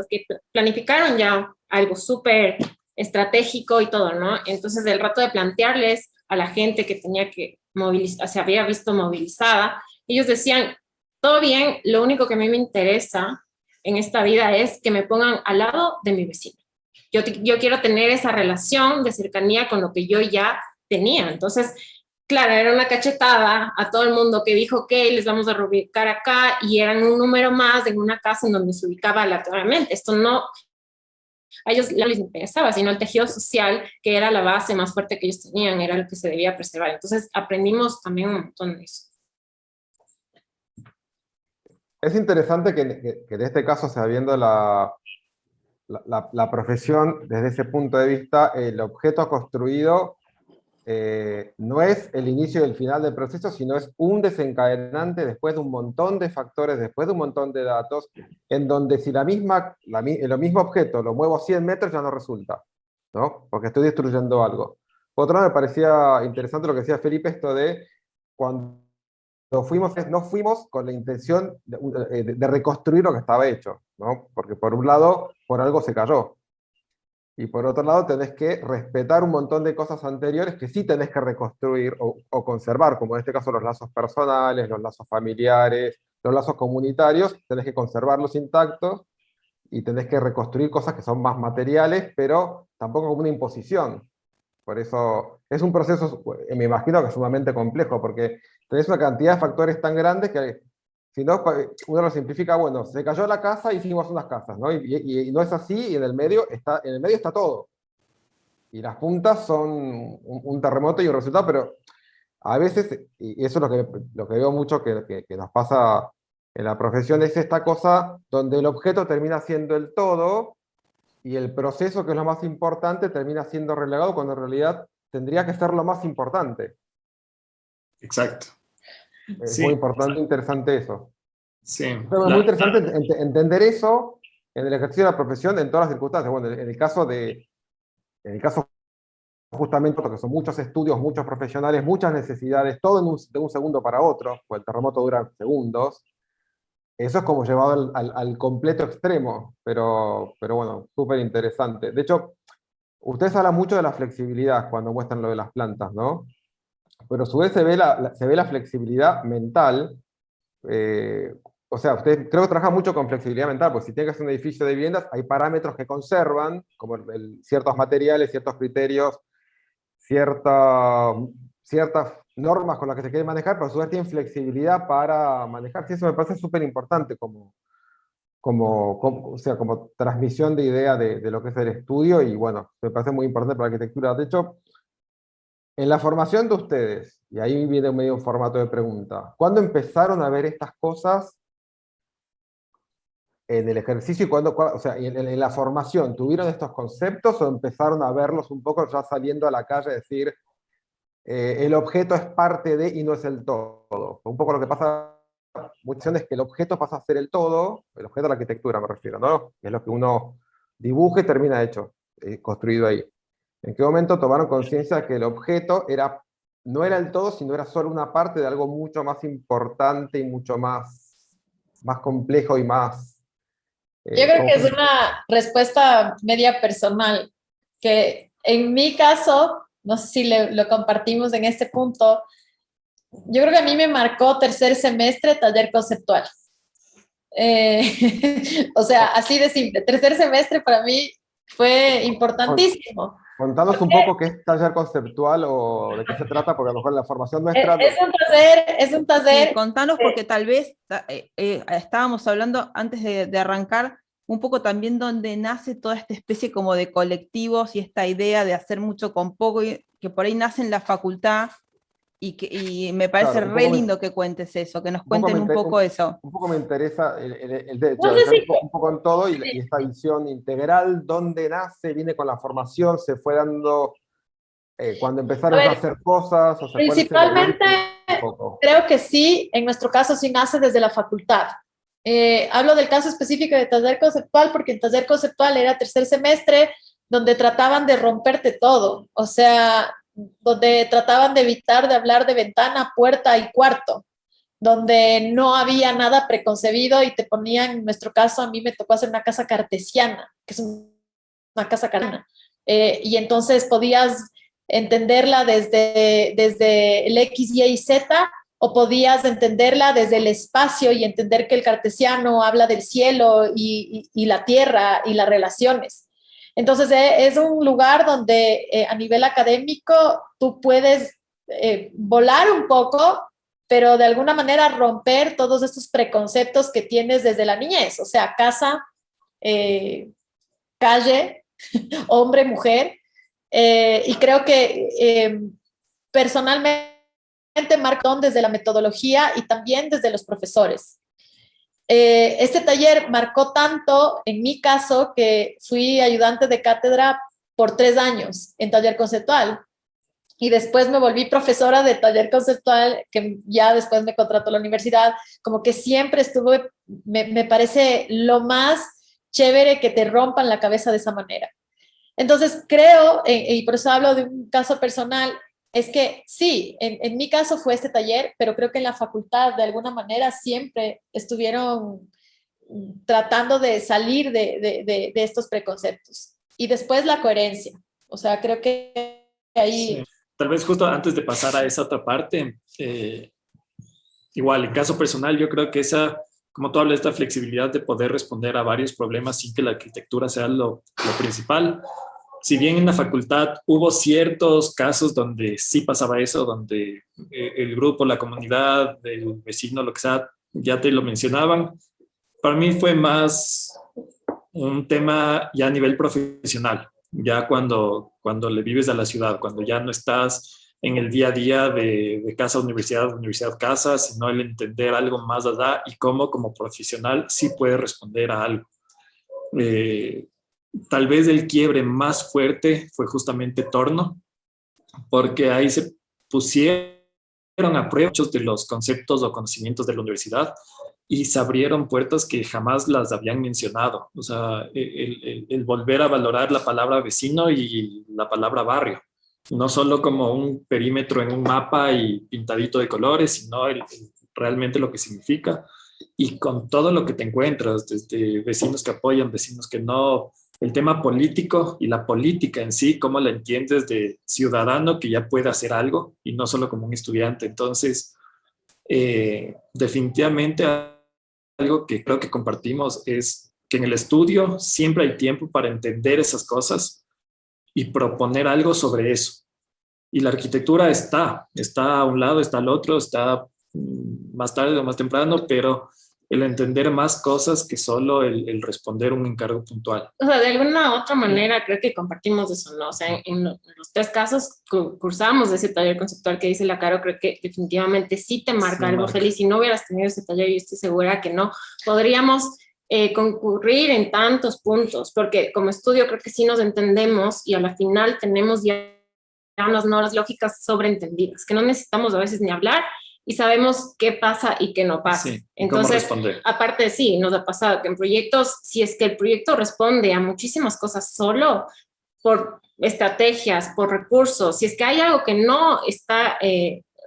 D: que planificaron ya algo súper estratégico y todo, ¿no? Entonces, el rato de plantearles a la gente que tenía que movilizar, se había visto movilizada, ellos decían, todo bien, lo único que a mí me interesa en esta vida es que me pongan al lado de mi vecino. Yo quiero tener esa relación de cercanía con lo que yo ya tenía. Entonces, claro, era una cachetada a todo el mundo que dijo, ok, les vamos a reubicar acá, y eran un número más en una casa en donde se ubicaba aleatoriamente. Esto no, a ellos no les interesaba, sino el tejido social, que era la base más fuerte que ellos tenían, era lo que se debía preservar. Entonces, aprendimos también un montón de eso.
E: Es interesante que en este caso, sabiendo la profesión, desde ese punto de vista, el objeto construido no es el inicio y el final del proceso, sino es un desencadenante después de un montón de factores, después de un montón de datos, en donde si el mismo objeto lo muevo 100 metros ya no resulta, ¿no? Porque estoy destruyendo algo. Por otro lado, me parecía interesante lo que decía Felipe, esto de cuando no fuimos con la intención de reconstruir lo que estaba hecho, ¿no? Porque por un lado, por algo se cayó. Y por otro lado, tenés que respetar un montón de cosas anteriores que sí tenés que reconstruir o conservar, como en este caso los lazos personales, los lazos familiares, los lazos comunitarios, tenés que conservarlos intactos y tenés que reconstruir cosas que son más materiales, pero tampoco como una imposición. Por eso es un proceso, me imagino que es sumamente complejo, porque tenés una cantidad de factores tan grandes que si no, uno lo simplifica, bueno, se cayó la casa, hicimos unas casas, ¿no? Y no es así, y en el medio está todo. Y las puntas son un terremoto y un resultado, pero a veces, y eso es lo que veo mucho que nos pasa en la profesión, es esta cosa donde el objeto termina siendo el todo, y el proceso, que es lo más importante, termina siendo relegado cuando en realidad tendría que ser lo más importante.
B: Exacto.
E: Es
B: sí,
E: muy importante, interesante eso.
B: Sí.
E: Es muy interesante entender eso en el ejercicio de la profesión en todas las circunstancias. Bueno, en el caso justamente, porque son muchos estudios, muchos profesionales, muchas necesidades, todo de un segundo para otro, pues el terremoto dura segundos. Eso es como llevado al completo extremo, pero bueno, súper interesante. De hecho, ustedes hablan mucho de la flexibilidad cuando muestran lo de las plantas, ¿no? Pero a su vez se ve la flexibilidad mental. O sea, ustedes creo que trabajan mucho con flexibilidad mental, porque si tienen que hacer un edificio de viviendas, hay parámetros que conservan, como ciertos materiales, ciertos criterios, ciertas normas con las que se quiere manejar, pero a su vez tienen flexibilidad para manejar. Sí, eso me parece súper importante o sea, como transmisión de idea de lo que es el estudio, y bueno, me parece muy importante para la arquitectura. De hecho, en la formación de ustedes, y ahí viene medio un formato de pregunta, ¿cuándo empezaron a ver estas cosas en el ejercicio? Y o sea, en la formación, ¿tuvieron estos conceptos o empezaron a verlos un poco ya saliendo a la calle, decir, el objeto es parte de y no es el todo? Un poco lo que pasa muchas veces es que el objeto pasa a ser el todo, el objeto de la arquitectura me refiero, ¿no? Es lo que uno dibuja y termina hecho, construido ahí. ¿En qué momento tomaron conciencia de que el objeto no era el todo, sino era solo una parte de algo mucho más importante y mucho más complejo y más...
C: Yo creo que es una respuesta media personal, que en mi caso, no sé si lo compartimos en este punto, yo creo que a mí me marcó tercer semestre taller conceptual. O sea, así de simple. Tercer semestre para mí fue importantísimo.
E: Contanos un poco qué es taller conceptual o de qué se trata, porque a lo mejor la formación nuestra...
C: Es un taller.
A: Sí, contanos porque tal vez estábamos hablando antes de arrancar un poco también donde nace toda esta especie como de colectivos y esta idea de hacer mucho con poco, que por ahí nace en la facultad y me parece
E: Claro,
A: re lindo que cuentes eso, que nos cuenten un poco eso.
E: Un poco me interesa
C: No sé si...
E: un poco en todo y esta visión integral, dónde nace, viene con la formación, se fue dando cuando empezaron a hacer cosas, o sea,
C: principalmente, creo que sí, en nuestro caso sí nace desde la facultad. Hablo del caso específico de taller conceptual porque el taller conceptual era tercer semestre donde trataban de romperte todo, o sea, donde trataban de evitar de hablar de ventana, puerta y cuarto, donde no había nada preconcebido y te ponían, en nuestro caso, a mí me tocó hacer una casa cartesiana, que es una casa cartesiana, y entonces podías entenderla desde el X, Y y Z, o podías entenderla desde el espacio y entender que el cartesiano habla del cielo y la tierra y las relaciones. Entonces es un lugar donde a nivel académico tú puedes volar un poco, pero de alguna manera romper todos estos preconceptos que tienes desde la niñez, o sea, casa, calle, hombre, mujer, y creo que personalmente marcó desde la metodología y también desde los profesores. Este taller marcó tanto, en mi caso, que fui ayudante de cátedra por 3 años en taller conceptual. Y después me volví profesora de taller conceptual, que ya después me contrató la universidad. Como que siempre estuve, me parece lo más chévere que te rompan la cabeza de esa manera. Entonces creo, y por eso hablo de un caso personal, es que sí, en mi caso fue este taller, pero creo que en la facultad de alguna manera siempre estuvieron tratando de salir de estos preconceptos. Y después la coherencia. O sea, creo que ahí...
B: Sí. Tal vez justo antes de pasar a esa otra parte, igual, en caso personal, yo creo que esa, como tú hablas, esta flexibilidad de poder responder a varios problemas sin que la arquitectura sea lo principal. Si bien en la facultad hubo ciertos casos donde sí pasaba eso, donde el grupo, la comunidad, el vecino, lo que sea, ya te lo mencionaban, para mí fue más un tema ya a nivel profesional, ya cuando le vives a la ciudad, cuando ya no estás en el día a día de casa a universidad, universidad a casa, sino el entender algo más allá y cómo como profesional sí puedes responder a algo. Tal vez el quiebre más fuerte fue justamente Torno, porque ahí se pusieron a prueba muchos de los conceptos o conocimientos de la universidad y se abrieron puertas que jamás las habían mencionado. O sea, el volver a valorar la palabra vecino y la palabra barrio, no solo como un perímetro en un mapa y pintadito de colores, sino realmente lo que significa y con todo lo que te encuentras, desde vecinos que apoyan, vecinos que no, el tema político y la política en sí, cómo la entiendes de ciudadano que ya puede hacer algo y no solo como un estudiante. Entonces, definitivamente algo que creo que compartimos es que en el estudio siempre hay tiempo para entender esas cosas y proponer algo sobre eso. Y la arquitectura está a un lado, está al otro, está más tarde o más temprano, pero el entender más cosas que solo el responder un encargo puntual.
D: O sea, de alguna otra manera creo que compartimos eso, ¿no? O sea, en los 3 casos cursamos ese taller conceptual que dice la Caro, creo que definitivamente sí te marca algo feliz. Si no hubieras tenido ese taller, yo estoy segura que no podríamos concurrir en tantos puntos, porque como estudio creo que sí nos entendemos y a la final tenemos ya unas normas lógicas sobreentendidas, que no necesitamos a veces ni hablar, y sabemos qué pasa y qué no pasa.
B: Sí,
D: entonces, aparte sí, nos ha pasado que en proyectos, si es que el proyecto responde a muchísimas cosas solo por estrategias, por recursos, si es que hay algo que no está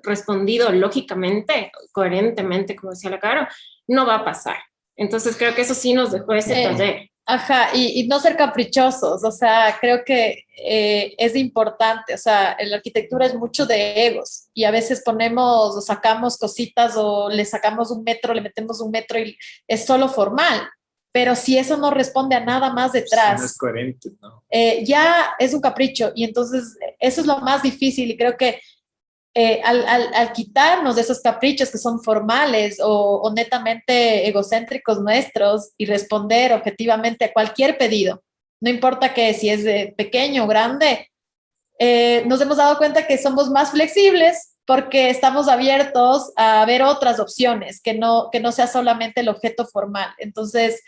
D: respondido lógicamente, coherentemente, como decía la Caro, no va a pasar. Entonces creo que eso sí nos dejó ese taller.
C: Ajá, y no ser caprichosos, o sea, creo que es importante, o sea, en la arquitectura es mucho de egos y a veces ponemos o sacamos cositas o le sacamos un metro, le metemos un metro y es solo formal, pero si eso no responde a nada más detrás,
B: no es coherente, ¿no?
C: Ya es un capricho, y entonces eso es lo más difícil, y creo que al quitarnos de esos caprichos que son formales o netamente egocéntricos nuestros y responder objetivamente a cualquier pedido, no importa que si es de pequeño o grande, nos hemos dado cuenta que somos más flexibles porque estamos abiertos a ver otras opciones, que no sea solamente el objeto formal. Entonces,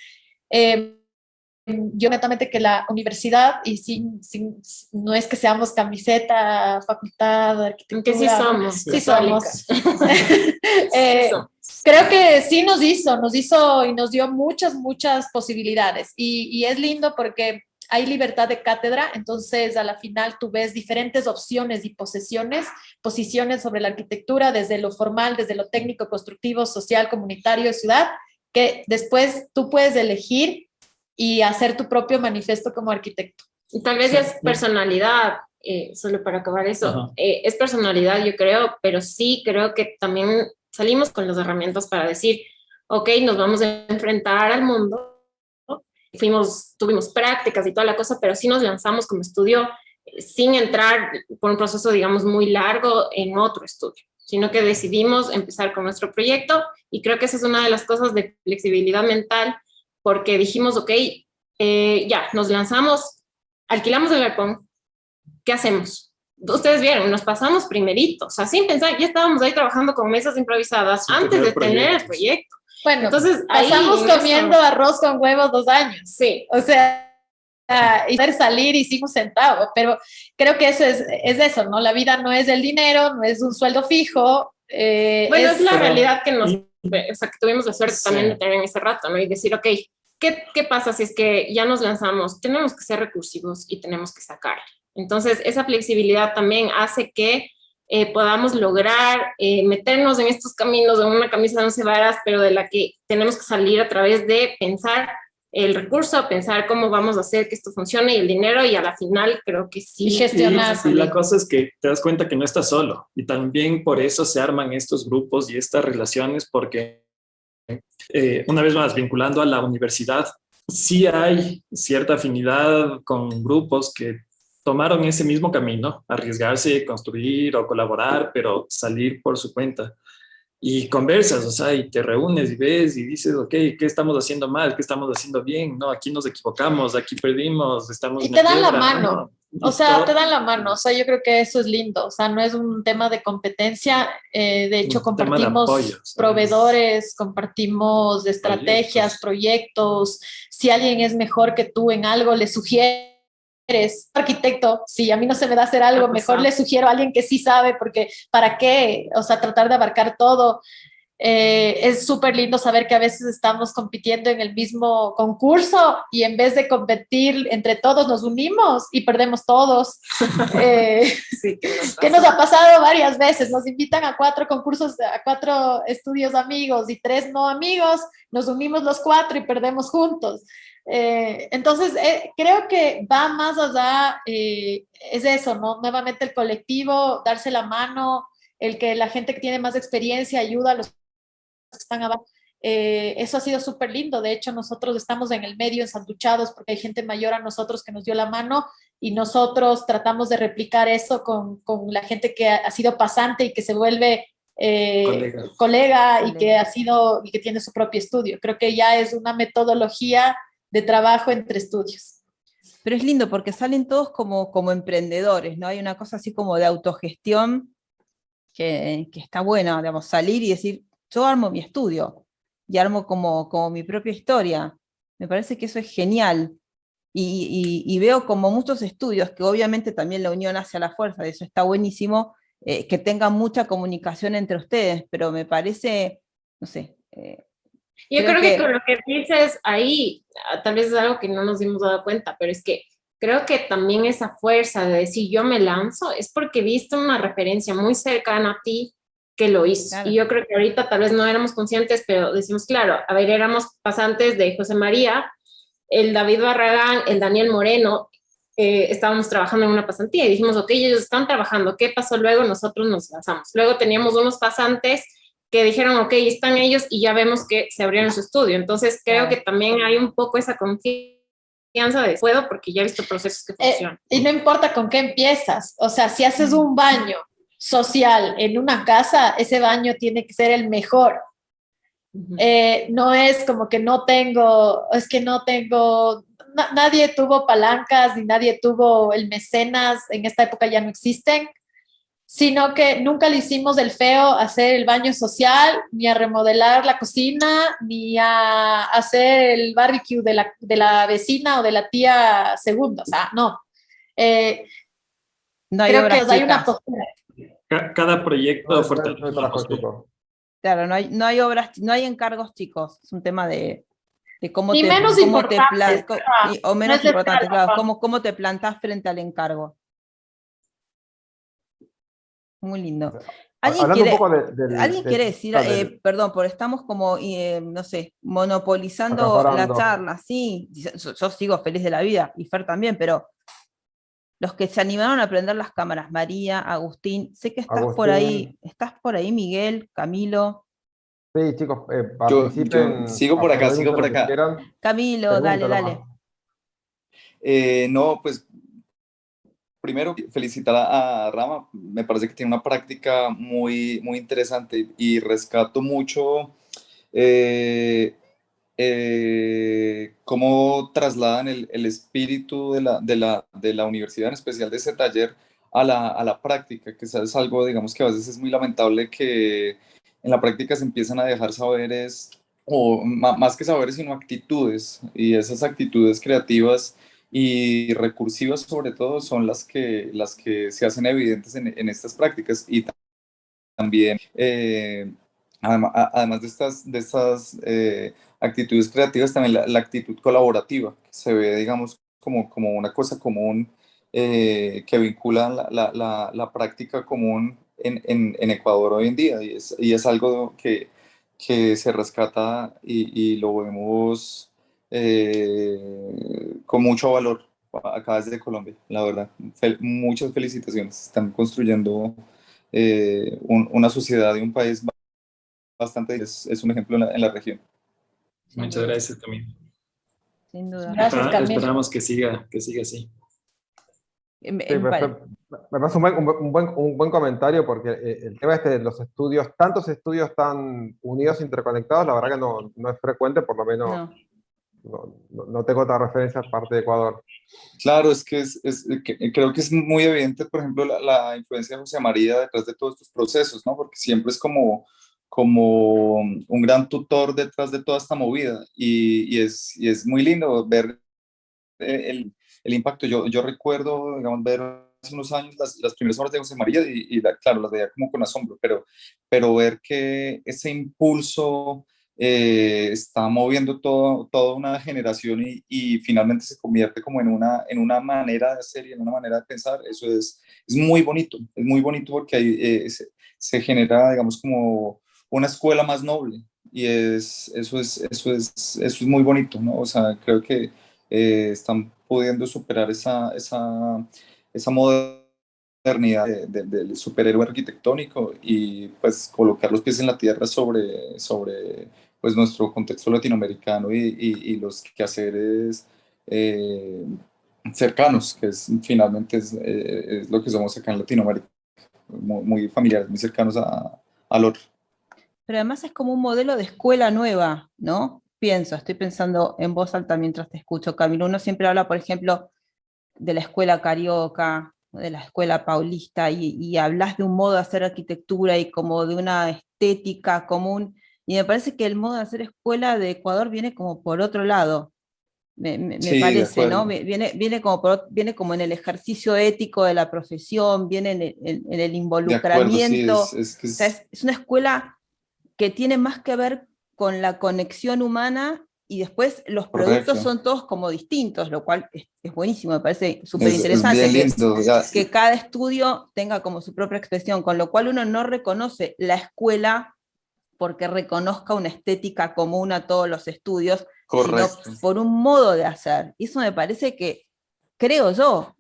C: yo netamente que la universidad, y no es que seamos camiseta, facultad de arquitectura.
D: Que sí somos.
C: Sí somos. Creo que sí nos hizo y nos dio muchas posibilidades. Y es lindo porque hay libertad de cátedra, entonces a la final tú ves diferentes opciones y posiciones sobre la arquitectura, desde lo formal, desde lo técnico, constructivo, social, comunitario, ciudad, que después tú puedes elegir y hacer tu propio manifiesto como arquitecto.
D: Y tal vez ya es personalidad, solo para acabar eso, es personalidad yo creo, pero sí creo que también salimos con las herramientas para decir, ok, nos vamos a enfrentar al mundo, tuvimos prácticas y toda la cosa, pero sí nos lanzamos como estudio sin entrar por un proceso, digamos, muy largo en otro estudio, sino que decidimos empezar con nuestro proyecto, y creo que esa es una de las cosas de flexibilidad mental, porque dijimos, ok, ya, nos lanzamos, alquilamos el galpón, ¿qué hacemos? Ustedes vieron, nos pasamos primerito, o sea, sin pensar, ya estábamos ahí trabajando con mesas improvisadas antes de tener el proyecto.
C: Bueno,
D: entonces
C: pasamos comiendo arroz con huevos 2 años.
D: Sí.
C: O sea, y poder salir y sin un centavo, pero creo que eso es eso, ¿no? La vida no es el dinero, no es un sueldo fijo.
D: Bueno, es la realidad que o sea, que tuvimos la suerte también de tener en ese rato, ¿no? Y decir, ok, ¿qué pasa si es que ya nos lanzamos? Tenemos que ser recursivos y tenemos que sacar. Entonces, esa flexibilidad también hace que podamos lograr meternos en estos caminos de una camisa de 11 varas, pero de la que tenemos que salir a través de pensar el recurso, pensar cómo vamos a hacer que esto funcione, y el dinero, y a la final creo que sí.
C: Y gestionar.
B: Y la cosa es que te das cuenta que no estás solo, y también por eso se arman estos grupos y estas relaciones, porque una vez más, vinculando a la universidad, sí hay cierta afinidad con grupos que tomaron ese mismo camino, arriesgarse, construir o colaborar, pero salir por su cuenta. Y conversas, o sea, y te reúnes y ves y dices, ok, ¿qué estamos haciendo mal? ¿Qué estamos haciendo bien? No, aquí nos equivocamos, aquí perdimos, estamos...
C: Y te dan la mano, o sea, te dan la mano, o sea, yo creo que eso es lindo, o sea, no es un tema de competencia, de hecho compartimos proveedores, compartimos estrategias, proyectos, si alguien es mejor que tú en algo, le sugieres. Arquitecto, si a mí no se me da hacer algo, mejor le sugiero a alguien que sí sabe, porque ¿para qué? O sea, tratar de abarcar todo. Es súper lindo saber que a veces estamos compitiendo en el mismo concurso y en vez de competir entre todos nos unimos y perdemos todos. Sí, que nos ha pasado varias veces. Nos invitan a 4 concursos, a 4 estudios amigos y 3 no amigos, nos unimos los 4 y perdemos juntos. Entonces, creo que va más allá, es eso, ¿no? Nuevamente el colectivo, darse la mano, el que la gente que tiene más experiencia ayuda a los que están abajo. Eso ha sido súper lindo. De hecho, nosotros estamos en el medio ensanduchados porque hay gente mayor a nosotros que nos dio la mano, y nosotros tratamos de replicar eso con la gente que ha sido pasante y que se vuelve colega y que ha sido y que tiene su propio estudio. Creo que ya es una metodología de trabajo entre estudios.
A: Pero es lindo porque salen todos como emprendedores, ¿no? Hay una cosa así como de autogestión que está buena, digamos, salir y decir, yo armo mi estudio y armo como mi propia historia. Me parece que eso es genial. Y veo como muchos estudios, que obviamente también la unión hace a la fuerza, eso está buenísimo, que tengan mucha comunicación entre ustedes, pero me parece, no sé...
D: Yo creo que con lo que dices ahí, tal vez es algo que no nos hemos dado cuenta, pero es que creo que también esa fuerza de decir yo me lanzo es porque viste una referencia muy cercana a ti que lo hizo. Claro. Y yo creo que ahorita tal vez no éramos conscientes, pero decimos, claro, a ver, éramos pasantes de José María, el David Barragán, el Daniel Moreno, estábamos trabajando en una pasantía y dijimos, ok, ellos están trabajando, ¿qué pasó luego? Nosotros nos lanzamos. Luego teníamos unos pasantes que dijeron, ok, están ellos y ya vemos que se abrieron su estudio. Entonces creo que también hay un poco esa confianza de puedo porque ya he visto procesos que funcionan.
C: Y no importa con qué empiezas, o sea, si haces un baño social en una casa, ese baño tiene que ser el mejor. No es como que nadie tuvo palancas ni nadie tuvo el mecenas, en esta época ya no existen, sino que nunca le hicimos el feo a hacer el baño social, ni a remodelar la cocina, ni a hacer el barbecue de la vecina o de la tía segunda, o sea, no.
A: No hay
C: Creo
A: obras
C: que hay una
A: chicas.
C: postura.
B: Cada proyecto
E: No
B: fortalece
E: hay
B: la
E: trabajo
B: postura.
E: chico.
A: Claro, no hay obras, no hay encargos chicos. Es un tema de cómo
C: Y
A: te,
C: menos
A: cómo te
C: importantes,
A: o
C: no
A: menos
C: es de
A: importante,
C: plata,
A: claro, cómo te plantás frente al encargo. Muy lindo. ¿Alguien
E: Hablando un
A: quiere,
E: poco
A: ¿alguien quiere decir, perdón, porque estamos como, no sé, monopolizando la
E: acaparando.
A: charla? Sí, yo sigo feliz de la vida, y Fer también, pero los que se animaron a prender las cámaras, María, Agustín, sé que
E: Agustín.
A: estás por ahí, Miguel, Camilo.
E: Sí, chicos,
F: Yo
E: participen,
F: sigo por acá, sigo
E: aprovechen
F: por
E: lo que
F: acá.
E: quieran.
A: Camilo, dale,
E: Pregunten
A: dale.
E: nomás.
F: No, pues primero felicitar a Rama, me parece que tiene una práctica muy, muy interesante y rescato mucho eh, cómo trasladan el espíritu de la universidad, en especial de ese taller, a la práctica, que eso es algo, digamos, que a veces es muy lamentable que en la práctica se empiezan a dejar saberes, o más que saberes, sino actitudes, y esas actitudes creativas y recursivas sobre todo son las que se hacen evidentes en estas prácticas y también además de estas actitudes creativas, también la actitud colaborativa, que se ve, digamos, como una cosa común que vincula la práctica común en Ecuador hoy en día, y es algo que se rescata y lo vemos con mucho valor acá desde Colombia, la verdad. Muchas felicitaciones, están construyendo una sociedad y un país bastante, es un ejemplo en la región.
B: Muchas gracias, Camilo.
A: Sin duda.
C: Gracias, Camilo.
B: Esperamos que siga así.
E: Sí, me parece un buen comentario porque el tema de los estudios, tantos estudios tan unidos, interconectados, la verdad que no es frecuente, por lo menos no tengo otra referencia aparte de Ecuador.
F: Claro, es que creo que es muy evidente, por ejemplo, la influencia de José María detrás de todos estos procesos, ¿no? Porque siempre es como un gran tutor detrás de toda esta movida y es muy lindo ver el impacto. Yo recuerdo, digamos, ver hace unos años las primeras obras de José María claro, las veía como con asombro, pero ver que ese impulso está moviendo toda una generación y finalmente se convierte como en una manera de hacer y en una manera de pensar, eso es muy bonito porque ahí se genera, digamos, como una escuela más noble y eso es muy bonito, ¿no? O sea, creo que están pudiendo superar esa modernidad del superhéroe arquitectónico y pues colocar los pies en la tierra sobre pues nuestro contexto latinoamericano y los quehaceres cercanos, que finalmente es lo que somos acá en Latinoamérica, muy familiares, muy cercanos al otro.
A: Pero además es como un modelo de escuela nueva, ¿no? Estoy pensando en voz alta mientras te escucho, Camilo. Uno siempre habla, por ejemplo, de la escuela carioca, de la escuela paulista, y hablas de un modo de hacer arquitectura y como de una estética común, y me parece que el modo de hacer escuela de Ecuador viene como por otro lado, me
F: Sí, de
A: parece, ¿no?
F: acuerdo.
A: Viene como en el ejercicio ético de la profesión, viene en el
F: De acuerdo, sí,
A: involucramiento, o
F: que
A: sea, es una escuela que tiene más que ver con la conexión humana y después los productos
F: correcto.
A: son todos como distintos, lo cual es buenísimo, me parece súper
F: Es
A: interesante
F: bien lindo.
A: que cada estudio tenga como su propia expresión, con lo cual uno no reconoce la escuela porque reconozca una estética común a todos los estudios,
F: Correcto.
A: sino por un modo de hacer. Y eso me parece que, creo yo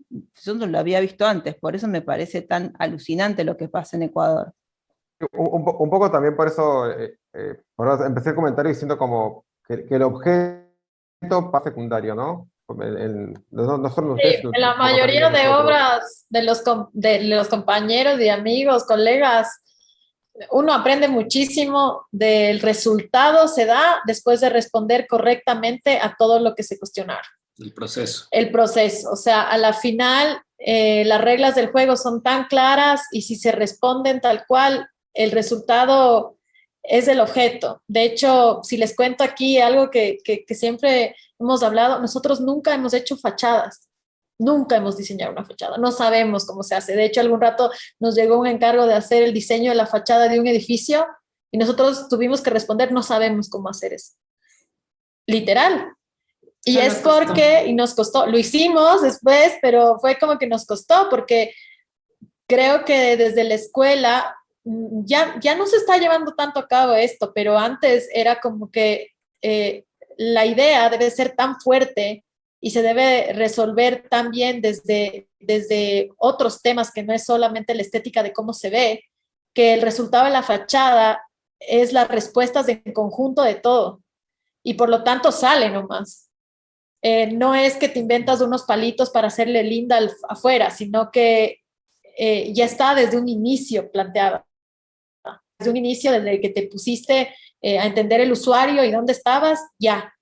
A: no lo había visto antes, por eso me parece tan alucinante lo que pasa en Ecuador.
E: Un poco también por eso, por eso empecé el comentario diciendo como que el objeto pasa secundario, ¿no? No solo
C: Sí,
E: ustedes,
C: en la mayoría de obras de los compañeros y amigos, colegas, uno aprende muchísimo del resultado, se da después de responder correctamente a todo lo que se cuestionaron.
B: El proceso.
C: El proceso, o sea, a la final las reglas del juego son tan claras y si se responden tal cual, el resultado es el objeto. De hecho, si les cuento aquí algo que siempre hemos hablado, nosotros nunca hemos hecho fachadas. Nunca hemos diseñado una fachada, no sabemos cómo se hace. De hecho, algún rato nos llegó un encargo de hacer el diseño de la fachada de un edificio y nosotros tuvimos que responder, no sabemos cómo hacer eso. Literal. Y es porque, y nos costó, lo hicimos después, pero fue como que nos costó porque creo que desde la escuela ya no se está llevando tanto a cabo esto, pero antes era como que la idea debe ser tan fuerte y se debe resolver también desde otros temas que no es solamente la estética de cómo se ve, que el resultado de la fachada es las respuestas en conjunto de todo y por lo tanto sale nomás. No es que te inventas unos palitos para hacerle linda afuera, sino que ya está desde un inicio planteada. Desde un inicio, desde que te pusiste a entender el usuario y dónde estabas, ya.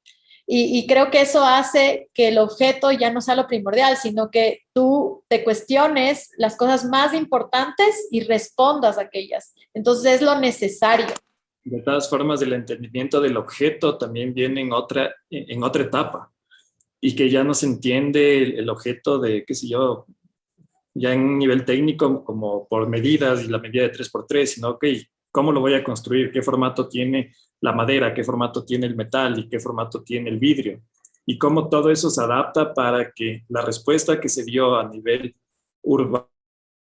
C: Y creo que eso hace que el objeto ya no sea lo primordial, sino que tú te cuestiones las cosas más importantes y respondas a aquellas. Entonces es lo necesario.
B: De todas formas, el entendimiento del objeto también viene en otra etapa y que ya no se entiende el objeto de, qué sé yo, ya en un nivel técnico como por medidas y la medida de 3x3, sino, ok, ¿cómo lo voy a construir? ¿Qué formato tiene la madera? ¿Qué formato tiene el metal? ¿Y qué formato tiene el vidrio? Y cómo todo eso se adapta para que la respuesta que se dio a nivel urbano,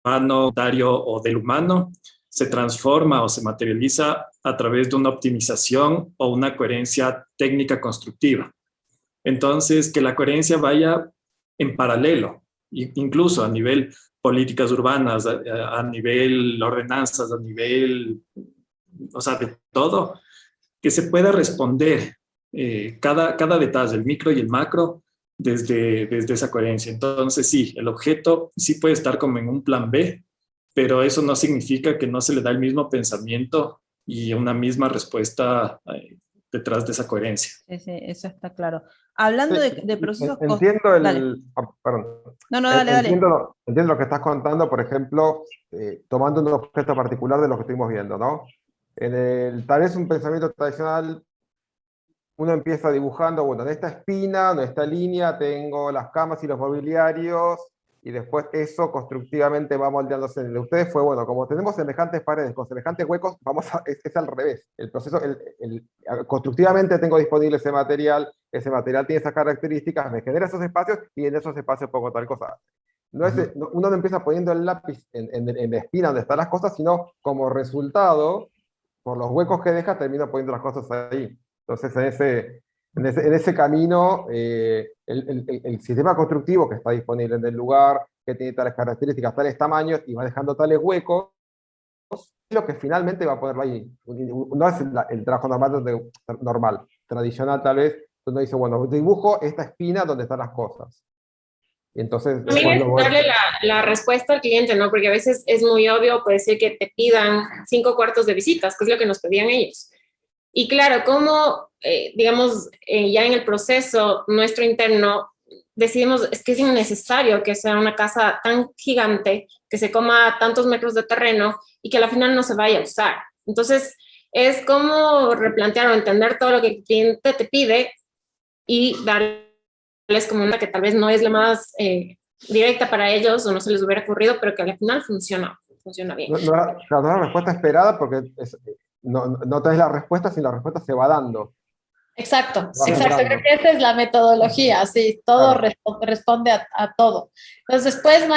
B: o del humano se transforma o se materializa a través de una optimización o una coherencia técnica constructiva. Entonces, que la coherencia vaya en paralelo, incluso a nivel políticas urbanas, a nivel ordenanzas, a nivel, o sea, de todo, que se pueda responder cada detalle, el micro y el macro, desde esa coherencia. Entonces, sí, el objeto sí puede estar como en un plan B, pero eso no significa que no se le da el mismo pensamiento y una misma respuesta detrás de esa coherencia.
A: Sí, eso está claro. Hablando de procesos...
E: Entiendo
A: Dale.
E: perdón.
A: No, dale.
E: Entiendo lo que estás contando, por ejemplo, tomando un objeto particular de lo que estuvimos viendo, ¿no? Tal vez un pensamiento tradicional, uno empieza dibujando, bueno, en esta espina, en esta línea, tengo las camas y los mobiliarios, y después eso constructivamente va moldeándose. El de ustedes fue, bueno, como tenemos semejantes paredes con semejantes huecos, es al revés. El proceso, constructivamente tengo disponible ese material tiene esas características, me genera esos espacios, y en esos espacios pongo tal cosa. Uno no empieza poniendo el lápiz en la espina donde están las cosas, sino como resultado, por los huecos que deja, termino poniendo las cosas ahí. Entonces, en ese camino, el sistema constructivo que está disponible en el lugar, que tiene tales características, tales tamaños, y va dejando tales huecos, es lo que finalmente va a ponerlo ahí. No es el trabajo normal, tradicional tal vez, donde dice, bueno, dibujo esta espina donde están las cosas. Y entonces,
D: también es darle la respuesta al cliente, ¿no? Porque a veces es muy obvio, puede ser que te pidan 5 cuartos de visitas, que es lo que nos pedían ellos. Y claro, como, digamos, ya en el proceso nuestro interno, decidimos, es que es innecesario que sea una casa tan gigante, que se coma tantos metros de terreno y que al final no se vaya a usar. Entonces, es como replantear o entender todo lo que el cliente te pide y darles como una que tal vez no es la más directa para ellos o no se les hubiera ocurrido, pero que al final funciona bien.
E: No es la respuesta esperada porque no tenés la respuesta, sino la respuesta se va dando.
C: Exacto. Creo que esa es la metodología, sí, todo responde a todo. Entonces después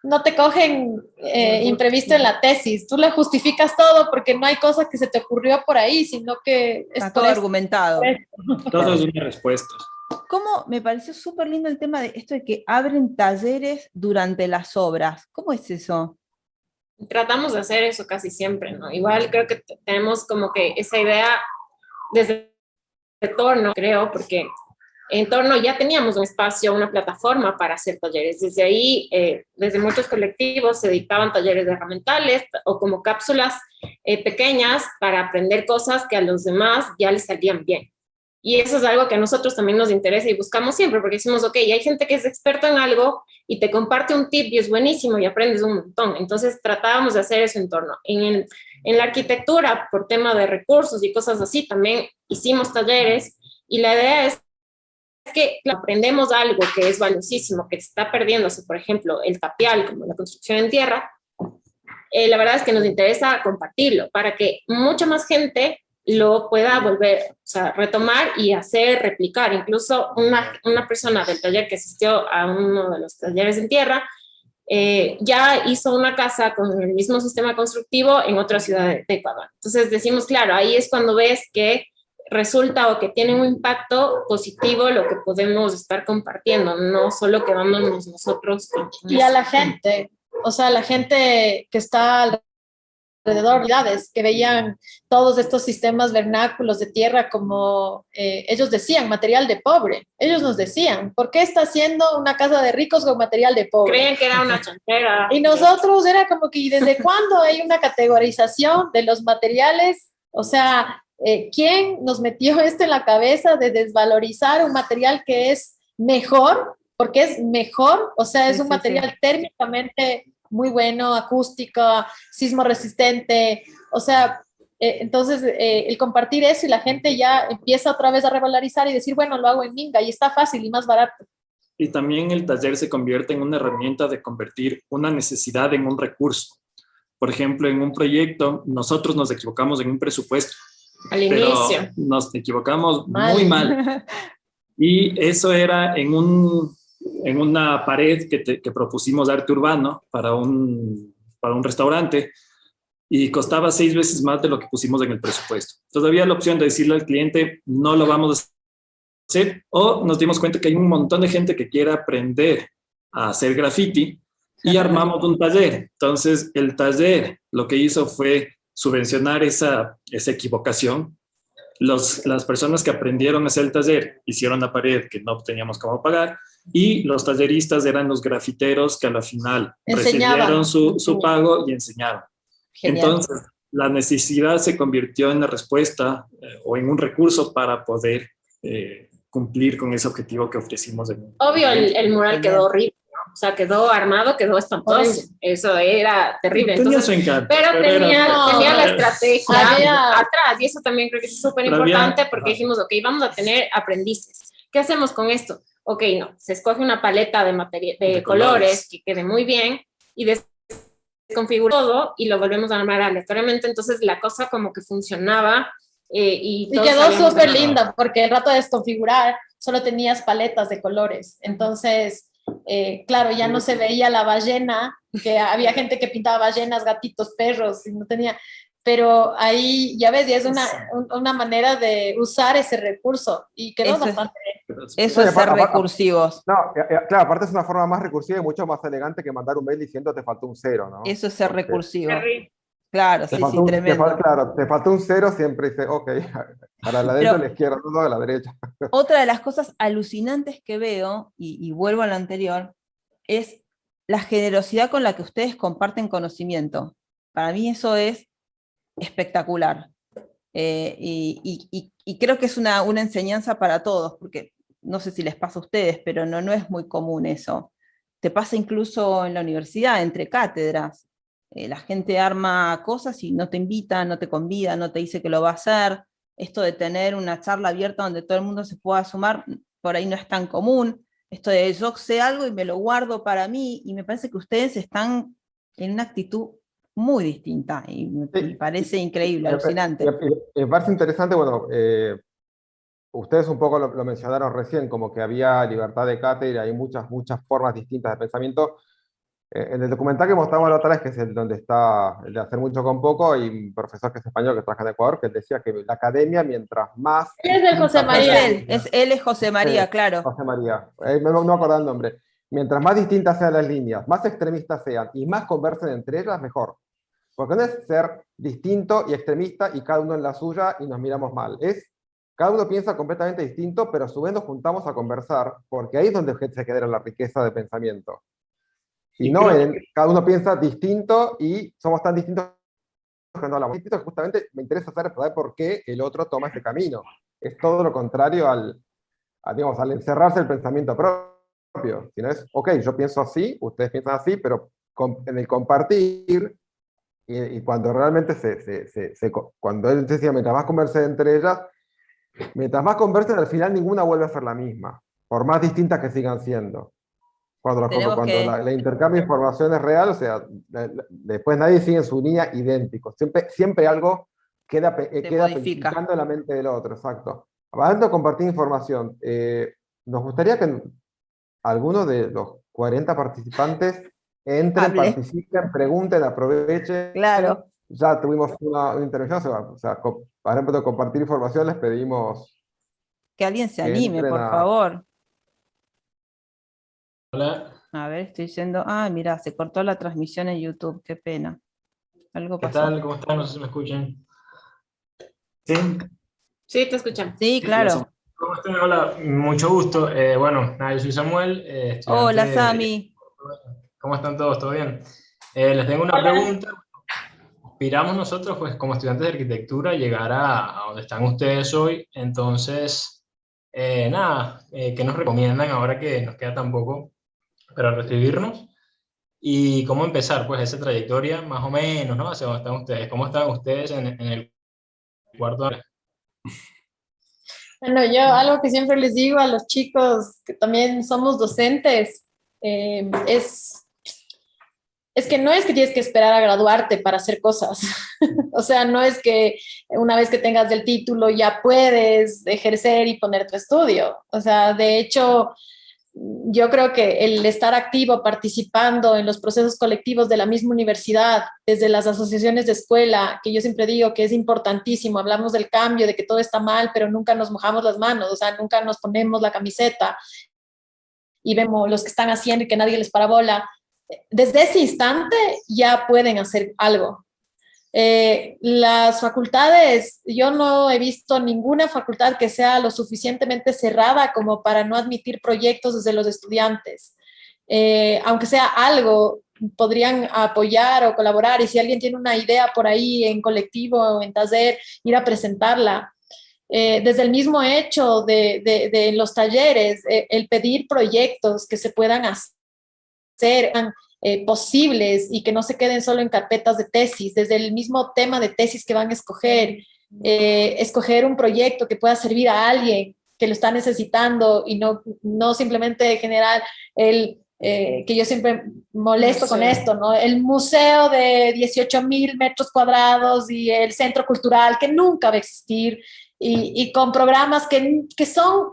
C: no te cogen imprevisto en la tesis, tú le justificas todo porque no hay cosa que se te ocurrió por ahí, sino que
A: está todo argumentado.
B: Todo es una respuesta.
A: ¿Cómo? Me pareció súper lindo el tema de esto de que abren talleres durante las obras. ¿Cómo es eso?
D: tratamos de hacer eso casi siempre, ¿no? Igual creo que tenemos como que esa idea desde Torno, creo, porque en Torno ya teníamos un espacio, una plataforma para hacer talleres. Desde ahí, desde muchos colectivos se dictaban talleres de herramientales o como cápsulas pequeñas para aprender cosas que a los demás ya les salían bien. Y eso es algo que a nosotros también nos interesa y buscamos siempre, porque decimos, ok, hay gente que es experta en algo y te comparte un tip y es buenísimo y aprendes un montón. Entonces tratábamos de hacer eso en Torno. En la arquitectura, por tema de recursos y cosas así, también hicimos talleres y la idea es que aprendemos algo que es valiosísimo, que está perdiéndose, por ejemplo, el tapial, como la construcción en tierra, la verdad es que nos interesa compartirlo para que mucha más gente lo pueda volver, o sea, retomar y hacer, replicar. Incluso una persona del taller que asistió a uno de los talleres en tierra, ya hizo una casa con el mismo sistema constructivo en otra ciudad de Ecuador. Entonces decimos, claro, ahí es cuando ves que resulta o que tiene un impacto positivo lo que podemos estar compartiendo, no solo quedándonos nosotros.
C: Y a la gente, o sea, la gente que está alrededor, que veían todos estos sistemas vernáculos de tierra como ellos decían, material de pobre. Ellos nos decían, ¿por qué está haciendo una casa de ricos con material de pobre?
D: Creían que era una chantera.
C: Y nosotros era como que, ¿y desde cuándo hay una categorización de los materiales? O sea, ¿quién nos metió esto en la cabeza de desvalorizar un material que es mejor? Porque es mejor, o sea, es un material térmicamente muy bueno, acústica, sismo resistente, o sea, entonces el compartir eso y la gente ya empieza otra vez a revalorizar y decir, bueno, lo hago en Minga y está fácil y más barato.
B: Y también el taller se convierte en una herramienta de convertir una necesidad en un recurso. Por ejemplo, en un proyecto, nosotros nos equivocamos en un presupuesto.
D: Al inicio.
B: Nos equivocamos muy mal. Y eso era en una pared que propusimos arte urbano para un restaurante y costaba 6 veces más de lo que pusimos en el presupuesto. Todavía la opción de decirle al cliente, no lo vamos a hacer, o nos dimos cuenta que hay un montón de gente que quiere aprender a hacer graffiti y armamos un taller. Entonces, el taller lo que hizo fue subvencionar esa equivocación. Las personas que aprendieron a hacer el taller hicieron la pared que no teníamos cómo pagar y los talleristas eran los grafiteros que a la final recibieron su pago y enseñaron. Genial. Entonces, la necesidad se convirtió en la respuesta o en un recurso para poder cumplir con ese objetivo que ofrecimos.
D: Obvio, el mural quedó horrible. O sea, quedó armado, quedó espantoso. Eso era terrible. Entonces, pero tenía la estrategia atrás. Y eso también creo que es súper importante porque dijimos, ok, vamos a tener aprendices. ¿Qué hacemos con esto? Ok, no, se escoge una paleta de colores que quede muy bien y desconfigura todo y lo volvemos a armar aleatoriamente. Entonces, la cosa como que funcionaba. Y
C: quedó súper linda porque el rato de desconfigurar solo tenías paletas de colores. Entonces... claro, ya no se veía la ballena, que había gente que pintaba ballenas, gatitos, perros, y no tenía, pero ahí ya ves, y es una manera de usar ese recurso, y quedó bastante bien.
A: Eso es ser recursivos.
E: No, claro, aparte es una forma más recursiva y mucho más elegante que mandar un mail diciendo te faltó un 0, ¿no?
A: Eso es ser recursivo. Claro, sí, tremendo.
E: Claro, te faltó un 0, siempre dice, ok, para la derecha, a la izquierda, no a la derecha.
A: Otra de las cosas alucinantes que veo, y vuelvo a lo anterior, es la generosidad con la que ustedes comparten conocimiento. Para mí eso es espectacular. Y creo que es una enseñanza para todos, porque no sé si les pasa a ustedes, pero no es muy común eso. Te pasa incluso en la universidad, entre cátedras. La gente arma cosas y no te invita, no te convida, no te dice que lo va a hacer. Esto de tener una charla abierta donde todo el mundo se pueda sumar, por ahí no es tan común. Esto de yo sé algo y me lo guardo para mí, y me parece que ustedes están en una actitud muy distinta, y me parece increíble, alucinante.
E: Me parece interesante, bueno, ustedes un poco lo mencionaron recién, como que había libertad de cátedra, hay muchas formas distintas de pensamiento. En el documental que mostramos la otra vez, que es el donde está el de hacer mucho con poco, hay un profesor que es español que trabaja en Ecuador, que decía que la academia, mientras más...
C: Él es el José María.
A: Él es José María, claro.
E: José María, no me acuerdo el nombre. mientras más distintas sean las líneas, más extremistas sean y más conversen entre ellas, mejor. Porque no es ser distinto y extremista y cada uno en la suya y nos miramos mal. Es cada uno piensa completamente distinto, pero a su vez nos juntamos a conversar, porque ahí es donde se genera la riqueza de pensamiento. Y no, cada uno piensa distinto y somos tan distintos que no hablamos. Distinto que justamente me interesa saber por qué el otro toma ese camino. Es todo lo contrario al encerrarse el pensamiento propio. Si no es, ok, yo pienso así, ustedes piensan así, pero en el compartir, y cuando realmente cuando él decía, mientras más conversen entre ellas, mientras más conversen, al final ninguna vuelve a ser la misma, por más distintas que sigan siendo. Cuando la intercambio de información es real, o sea, después nadie sigue en su línea idéntico. Siempre algo queda pensando en la mente del otro, exacto. Hablando de compartir información, nos gustaría que algunos de los 40 participantes entren, participen, pregunten, aprovechen.
A: Claro.
E: Ya tuvimos una intervención, o sea, para ejemplo, de compartir información les pedimos
A: que alguien se anime, por favor.
G: Hola.
A: A ver, estoy diciendo, mira, se cortó la transmisión en YouTube, qué pena. Algo pasó.
G: ¿Qué tal? ¿Cómo están? No sé si me escuchan.
B: ¿Sí?
D: Sí, te escuchamos.
A: Sí, claro.
G: ¿Cómo están? Hola, mucho gusto. Bueno, yo soy Samuel, estudiante.
A: Hola, Sami.
G: ¿Cómo están todos? ¿Todo bien? Les tengo una pregunta. Aspiramos nosotros, pues, como estudiantes de arquitectura, a llegar a donde están ustedes hoy. Entonces, ¿qué nos recomiendan ahora que nos queda tan poco para recibirnos? ¿Y cómo empezar, pues, esa trayectoria, más o menos, ¿no? Hacia dónde están ustedes. ¿Cómo están ustedes en el cuarto año?
C: Bueno, yo algo que siempre les digo a los chicos que también somos docentes, es que no es que tienes que esperar a graduarte para hacer cosas. O sea, no es que una vez que tengas el título ya puedes ejercer y poner tu estudio. O sea, de hecho, yo creo que el estar activo, participando en los procesos colectivos de la misma universidad, desde las asociaciones de escuela, que yo siempre digo que es importantísimo, hablamos del cambio, de que todo está mal, pero nunca nos mojamos las manos, o sea, nunca nos ponemos la camiseta y vemos los que están haciendo y que nadie les parabola. Desde ese instante ya pueden hacer algo. Las facultades, yo no he visto ninguna facultad que sea lo suficientemente cerrada como para no admitir proyectos desde los estudiantes. Aunque sea algo, podrían apoyar o colaborar, y si alguien tiene una idea por ahí en colectivo o en taller, ir a presentarla. Desde el mismo hecho de los talleres, el pedir proyectos que se puedan hacer posibles y que no se queden solo en carpetas de tesis, desde el mismo tema de tesis que van a escoger, escoger un proyecto que pueda servir a alguien que lo está necesitando y no simplemente generar que yo siempre molesto con esto, ¿no? El museo de 18,000 metros cuadrados y el centro cultural que nunca va a existir y con programas que son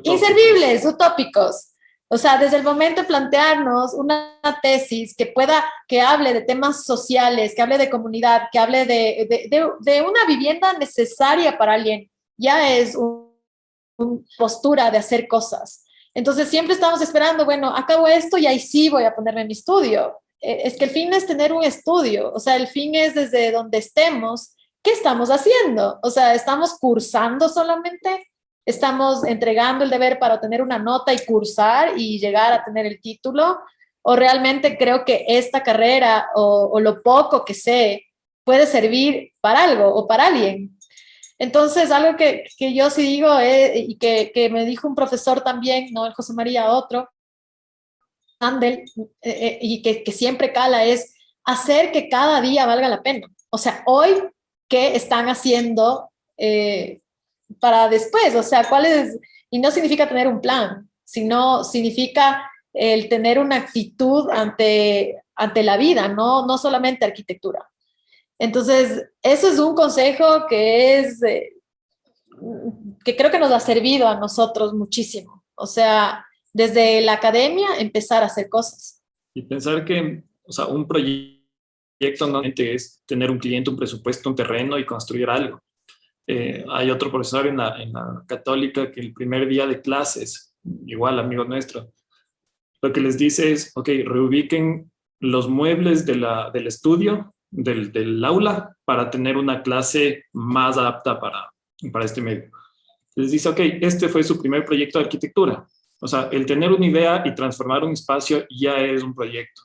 C: inservibles, utópicos. O sea, desde el momento de plantearnos una tesis que hable de temas sociales, que hable de comunidad, que hable de una vivienda necesaria para alguien, ya es una postura de hacer cosas. Entonces siempre estamos esperando, bueno, acabo esto y ahí sí voy a ponerme mi estudio. Es que el fin es tener un estudio, o sea, el fin es desde donde estemos, ¿qué estamos haciendo? O sea, ¿estamos cursando solamente? ¿Estamos entregando el deber para obtener una nota y cursar y llegar a tener el título? ¿O realmente creo que esta carrera o lo poco que sé puede servir para algo o para alguien? Entonces, algo que yo sí digo y que me dijo un profesor también, no el José María, otro, Handel, y que siempre cala, es hacer que cada día valga la pena. O sea, hoy, ¿qué están haciendo para después? O sea, ¿cuál es? Y no significa tener un plan, sino significa el tener una actitud ante la vida, no solamente arquitectura. Entonces, eso es un consejo que creo que nos ha servido a nosotros muchísimo. O sea, desde la academia empezar a hacer cosas.
B: Y pensar que, o sea, un proyecto no solamente es tener un cliente, un presupuesto, un terreno y construir algo. Hay otro profesor en la Católica que el primer día de clases, igual amigo nuestro, lo que les dice es, ok, reubiquen los muebles del estudio, del aula, para tener una clase más apta para este medio. Les dice, ok, este fue su primer proyecto de arquitectura. O sea, el tener una idea y transformar un espacio ya es un proyecto.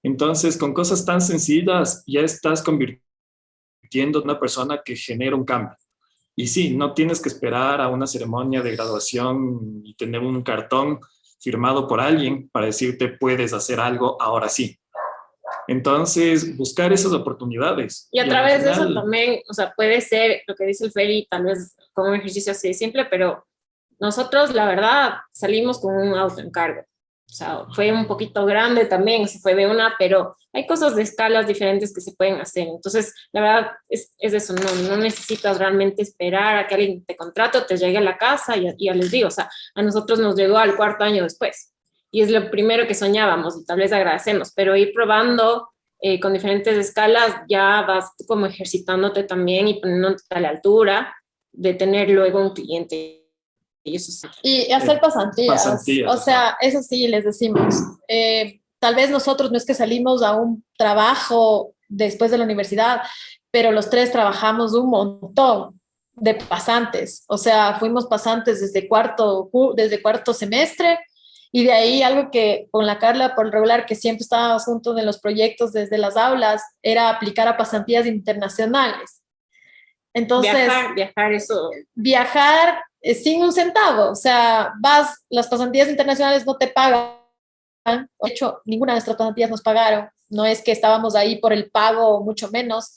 B: Entonces, con cosas tan sencillas, ya estás convirtiendo en una persona que genera un cambio. Y sí, no tienes que esperar a una ceremonia de graduación y tener un cartón firmado por alguien para decirte puedes hacer algo ahora sí. Entonces, buscar esas oportunidades.
D: Y a través de eso también, o sea, puede ser lo que dice el Feli, tal vez como un ejercicio así de simple, pero nosotros, la verdad, salimos con un autoencargo. O sea, fue un poquito grande también, se fue de una, pero hay cosas de escalas diferentes que se pueden hacer. Entonces, la verdad, es eso, no necesitas realmente esperar a que alguien te contrate o te llegue a la casa, y ya les digo, o sea, a nosotros nos llegó al 4º año después. Y es lo primero que soñábamos, y tal vez agradecemos, pero ir probando con diferentes escalas, ya vas como ejercitándote también y poniéndote a la altura de tener luego un cliente. Y eso sí.
C: Y hacer pasantías. O sea, eso sí les decimos. Tal vez nosotros no es que salimos a un trabajo después de la universidad, pero los 3 trabajamos un montón de pasantes. O sea, fuimos pasantes desde cuarto semestre. Y de ahí algo que con la Carla por regular, que siempre estábamos juntos en los proyectos desde las aulas, era aplicar a pasantías internacionales. Entonces,
D: viajar, eso.
C: Viajar sin un centavo. O sea, las pasantías internacionales no te pagan. De hecho, ninguna de nuestras pasantías nos pagaron. No es que estábamos ahí por el pago, mucho menos.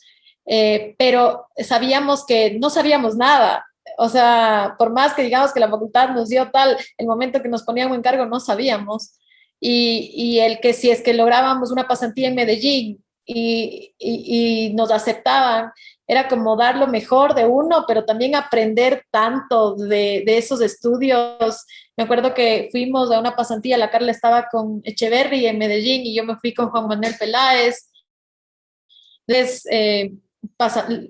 C: Pero sabíamos que no sabíamos nada. O sea, por más que digamos que la facultad nos dio el momento que nos ponían en cargo, no sabíamos. Y el que si es que lográbamos una pasantía en Medellín y nos aceptaban, era como dar lo mejor de uno, pero también aprender tanto de esos estudios. Me acuerdo que fuimos a una pasantía, la Carla estaba con Echeverry en Medellín y yo me fui con Juan Manuel Peláez.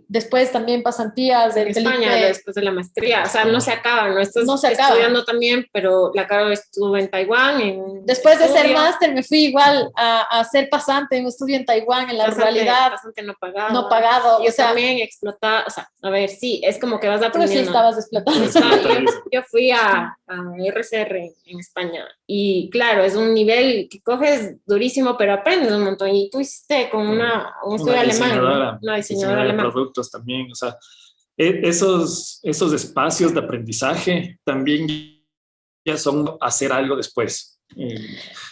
C: Después también pasantías
D: en España, después de la maestría, o sea, no se acaba, no estás estudiando también, pero la Carol estuvo en Taiwán.
C: Después de hacer máster me fui igual a ser pasante en un estudio en Taiwán, en la ruralidad.
D: Pasante no pagado.
C: No pagado.
D: Yo también explotaba, o sea, a ver, sí, es como que vas aprendiendo.
C: Tú sí estabas explotando.
D: Yo fui a RCR en España y claro, es un nivel que coges durísimo, pero aprendes un montón. Y tú hiciste con un estudio alemán, una diseñadora
B: de productos también, o sea, esos espacios de aprendizaje también ya son hacer algo después.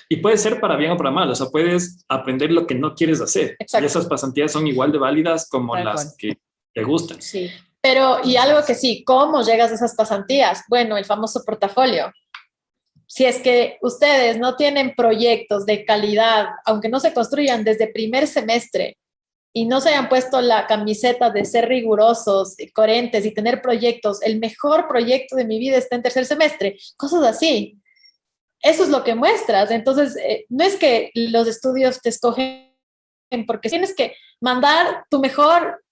B: Y puede ser para bien o para mal, o sea, puedes aprender lo que no quieres hacer. Exacto. Y esas pasantías son igual de válidas como las que te gustan.
C: Sí, pero y algo que sí, ¿cómo llegas a esas pasantías? Bueno, el famoso portafolio. Si es que ustedes no tienen proyectos de calidad, aunque no se construyan desde primer semestre, y no se hayan puesto la camiseta de ser rigurosos, coherentes y tener proyectos, el mejor proyecto de mi vida está en tercer semestre, cosas así. Eso es lo que muestras. Entonces, no es que los estudios te escogen porque tienes que mandar tu mejor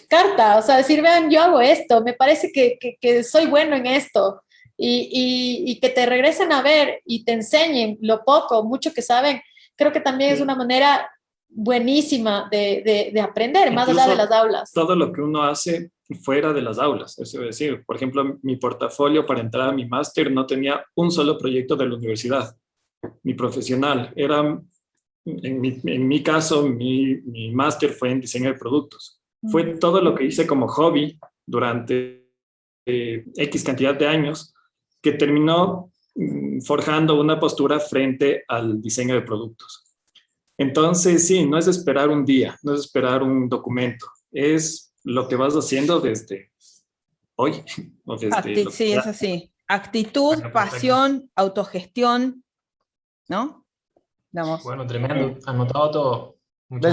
C: carta, o sea, decir, vean, yo hago esto, me parece que soy bueno en esto, y que te regresen a ver y te enseñen lo poco, mucho que saben. Creo que también es una manera buenísima de aprender, incluso más allá de las aulas.
B: Todo lo que uno hace fuera de las aulas, eso es decir, por ejemplo, mi portafolio para entrar a mi máster no tenía un solo proyecto de la universidad. Mi profesional era, en mi caso, mi máster fue en diseño de productos. Fue todo lo que hice como hobby durante X cantidad de años que terminó forjando una postura frente al diseño de productos. Entonces, sí, no es esperar un día, no es esperar un documento, es lo que vas haciendo desde hoy. O desde
A: sí, es así. Actitud, pasión, autogestión, ¿no?
G: Vamos. Bueno, tremendo, anotado todo.
E: De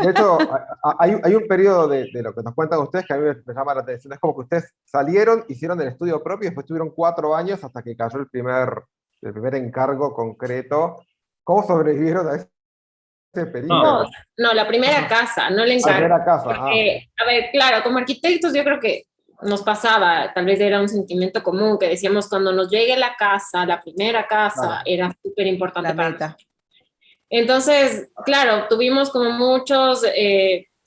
E: hecho hay un periodo de lo que nos cuentan ustedes que a mí me llama la atención. Es como que ustedes salieron, hicieron el estudio propio y después tuvieron 4 años hasta que cayó el primer encargo concreto. ¿Cómo sobrevivieron a ese periodo?
D: No, la primera casa, no el encargo.
E: La primera casa,
D: porque, a ver, claro, como arquitectos yo creo que nos pasaba, tal vez era un sentimiento común, que decíamos cuando nos llegue la casa, la primera casa, era súper importante
A: La
D: para
A: meta.
D: nosotros. Entonces, claro, tuvimos como muchos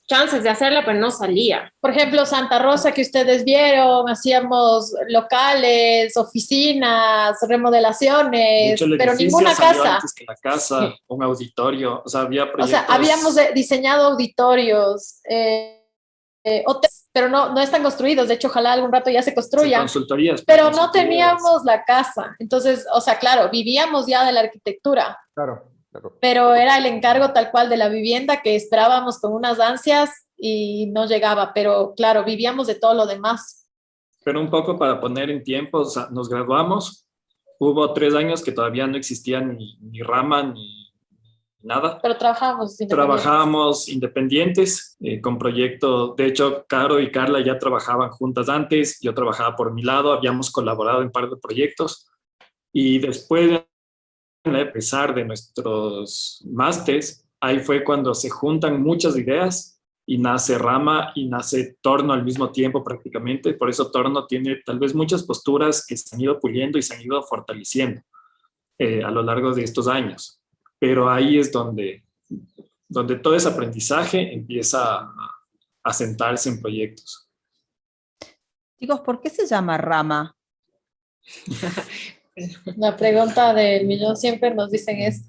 D: chances de hacerla, pero no salía.
C: Por ejemplo, Santa Rosa que ustedes vieron, hacíamos locales, oficinas, remodelaciones,
B: De hecho, el
C: pero
B: edificio
C: ninguna
B: salió
C: casa.
B: antes que la casa, un auditorio, o sea, había
C: O
B: proyectos.
C: sea, habíamos diseñado auditorios, hoteles, pero no están construidos. De hecho, ojalá algún rato ya se construyan.
B: Consultorías.
C: Pero no teníamos la casa. Entonces, o sea, claro, vivíamos ya de la arquitectura.
E: Claro, claro.
C: Pero era el encargo tal cual de la vivienda que esperábamos con unas ansias y no llegaba, pero claro, vivíamos de todo lo demás.
B: Pero un poco para poner en tiempo, o sea, nos graduamos, hubo 3 años que todavía no existía ni rama ni nada.
C: Pero trabajábamos independientes.
B: Trabajábamos independientes con proyectos. De hecho, Caro y Carla ya trabajaban juntas antes, yo trabajaba por mi lado, habíamos colaborado en un par de proyectos y después, a pesar de nuestros másters, ahí fue cuando se juntan muchas ideas y nace Rama y nace Torno al mismo tiempo prácticamente. Por eso Torno tiene tal vez muchas posturas que se han ido puliendo y se han ido fortaleciendo a lo largo de estos años. Pero ahí es donde todo ese aprendizaje empieza a sentarse en proyectos.
A: Chicos, ¿por qué se llama Rama?
C: La pregunta del millón siempre nos dicen es,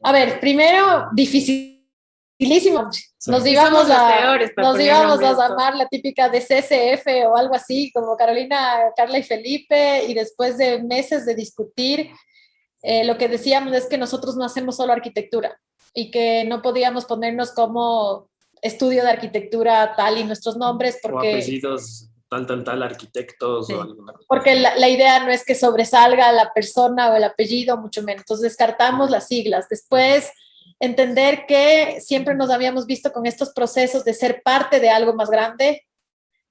C: a ver, primero, dificilísimo.
D: Sí.
C: Nos íbamos a
D: esto.
C: llamar la típica de CCF o algo así, como Carolina, Carla y Felipe, y después de meses de discutir, lo que decíamos es que nosotros no hacemos solo arquitectura y que no podíamos ponernos como estudio de arquitectura tal y nuestros nombres porque...
B: O apellidos tal, arquitectos, sí. O alguna cosa.
C: Porque la idea no es que sobresalga la persona o el apellido, mucho menos. Entonces descartamos las siglas. Después entender que siempre nos habíamos visto con estos procesos de ser parte de algo más grande,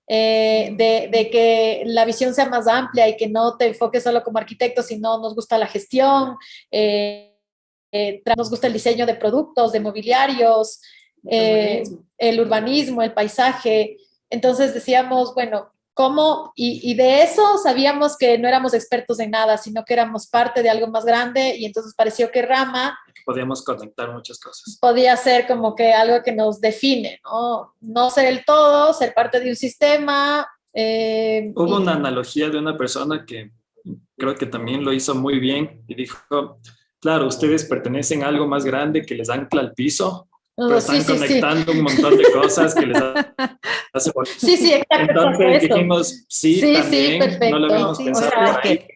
C: de que la visión sea más amplia y que no te enfoques solo como arquitecto, sino nos gusta la gestión, nos gusta el diseño de productos, de mobiliarios, el urbanismo, el paisaje. Entonces decíamos, bueno, ¿cómo? Y de eso sabíamos que no éramos expertos en nada, sino que éramos parte de algo más grande y entonces pareció que Rama
B: podíamos conectar muchas cosas.
C: Podía ser como que algo que nos define, ¿no? No ser el todo, ser parte de un sistema.
B: Hubo una analogía de una persona que creo que también lo hizo muy bien y dijo, claro, ustedes pertenecen a algo más grande que les ancla al piso, pero están conectando un montón de cosas que les hace bonito.
C: Sí, exacto.
B: Entonces dijimos, también,
C: perfecto.
B: No lo habíamos pensado.
A: O sea, es que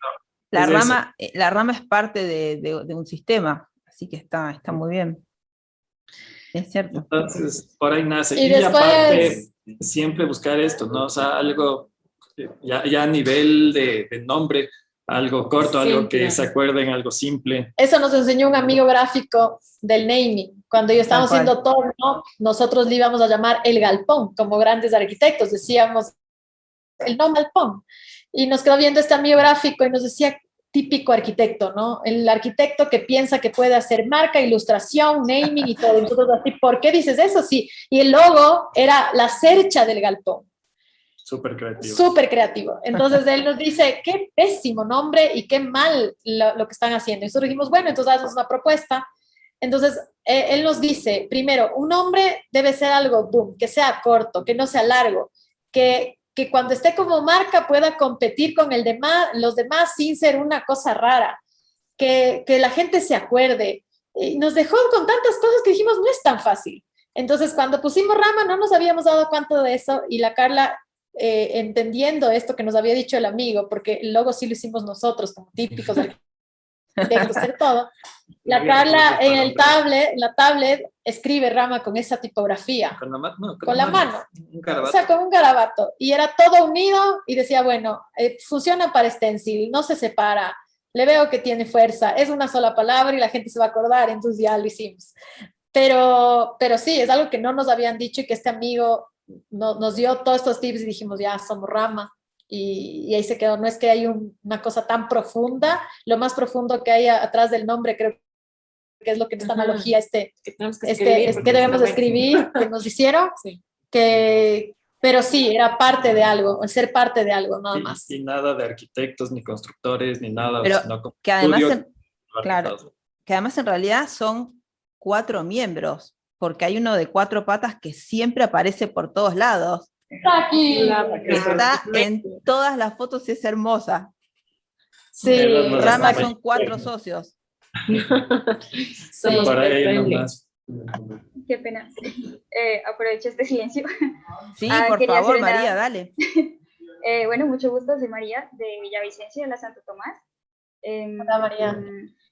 A: la rama es parte de un sistema. Así que está muy bien. Es cierto.
B: Entonces, por ahí nace.
C: Y después...
B: aparte, siempre buscar esto, ¿no? O sea, algo ya a nivel de nombre, algo corto, simple. Algo que se acuerden, algo simple.
C: Eso nos enseñó un amigo gráfico del naming. Cuando yo estaba haciendo Torno, nosotros le íbamos a llamar el galpón, como grandes arquitectos. Decíamos el no galpón. Y nos quedó viendo este amigo gráfico y nos decía... típico arquitecto, ¿no? El arquitecto que piensa que puede hacer marca, ilustración, naming y todo. Entonces, así, ¿por qué dices eso? Sí. Y el logo era la cercha del galpón.
B: Súper creativo.
C: Súper creativo. Entonces, él nos dice, qué pésimo nombre y qué mal lo que están haciendo. Y nosotros dijimos, bueno, entonces hacemos una propuesta. Entonces, él nos dice, primero, un nombre debe ser algo, boom, que sea corto, que no sea largo, que cuando esté como marca pueda competir con los demás sin ser una cosa rara, que la gente se acuerde. Y nos dejó con tantas cosas que dijimos, no es tan fácil. Entonces, cuando pusimos Rama, no nos habíamos dado cuenta de eso, y la Carla, entendiendo esto que nos había dicho el amigo, porque el logo sí lo hicimos nosotros, como típicos de hacer todo, la Carla en la tablet escribe Rama con esa tipografía.
B: Con la mano.
C: Con la mano.
B: Un garabato.
C: O sea, con un garabato. Y era todo unido y decía, bueno, funciona para stencil, no se separa, le veo que tiene fuerza, es una sola palabra y la gente se va a acordar, entonces ya lo hicimos. Pero sí, es algo que no nos habían dicho y que este amigo nos dio todos estos tips y dijimos, ya somos Rama. Y ahí se quedó. No es que hay una cosa tan profunda, lo más profundo que hay atrás del nombre, creo que es lo que esta analogía que debemos escribir, que nos hicieron, sí. que Pero sí, era parte de algo, ser parte de algo, nada más.
B: Y nada de arquitectos, ni constructores, ni nada,
A: Pero
B: sino como
A: que además,
B: estudio,
A: claro, que además en realidad son 4 miembros, porque hay uno de 4 patas que siempre aparece por todos lados.
C: Está aquí.
A: Está en todas las fotos y es hermosa.
C: Sí,
A: Rama son 4 socios.
D: Somos
B: para
D: pet
B: ahí
D: friendly.
B: nomás.
H: Qué pena. Aprovecho este silencio.
A: Sí,
H: Ah,
A: por
H: quería
A: favor,
H: hacer una-
A: María, dale.
H: Bueno, mucho gusto, soy María de Villavicencio, de la Santo Tomás.
C: Hola, María.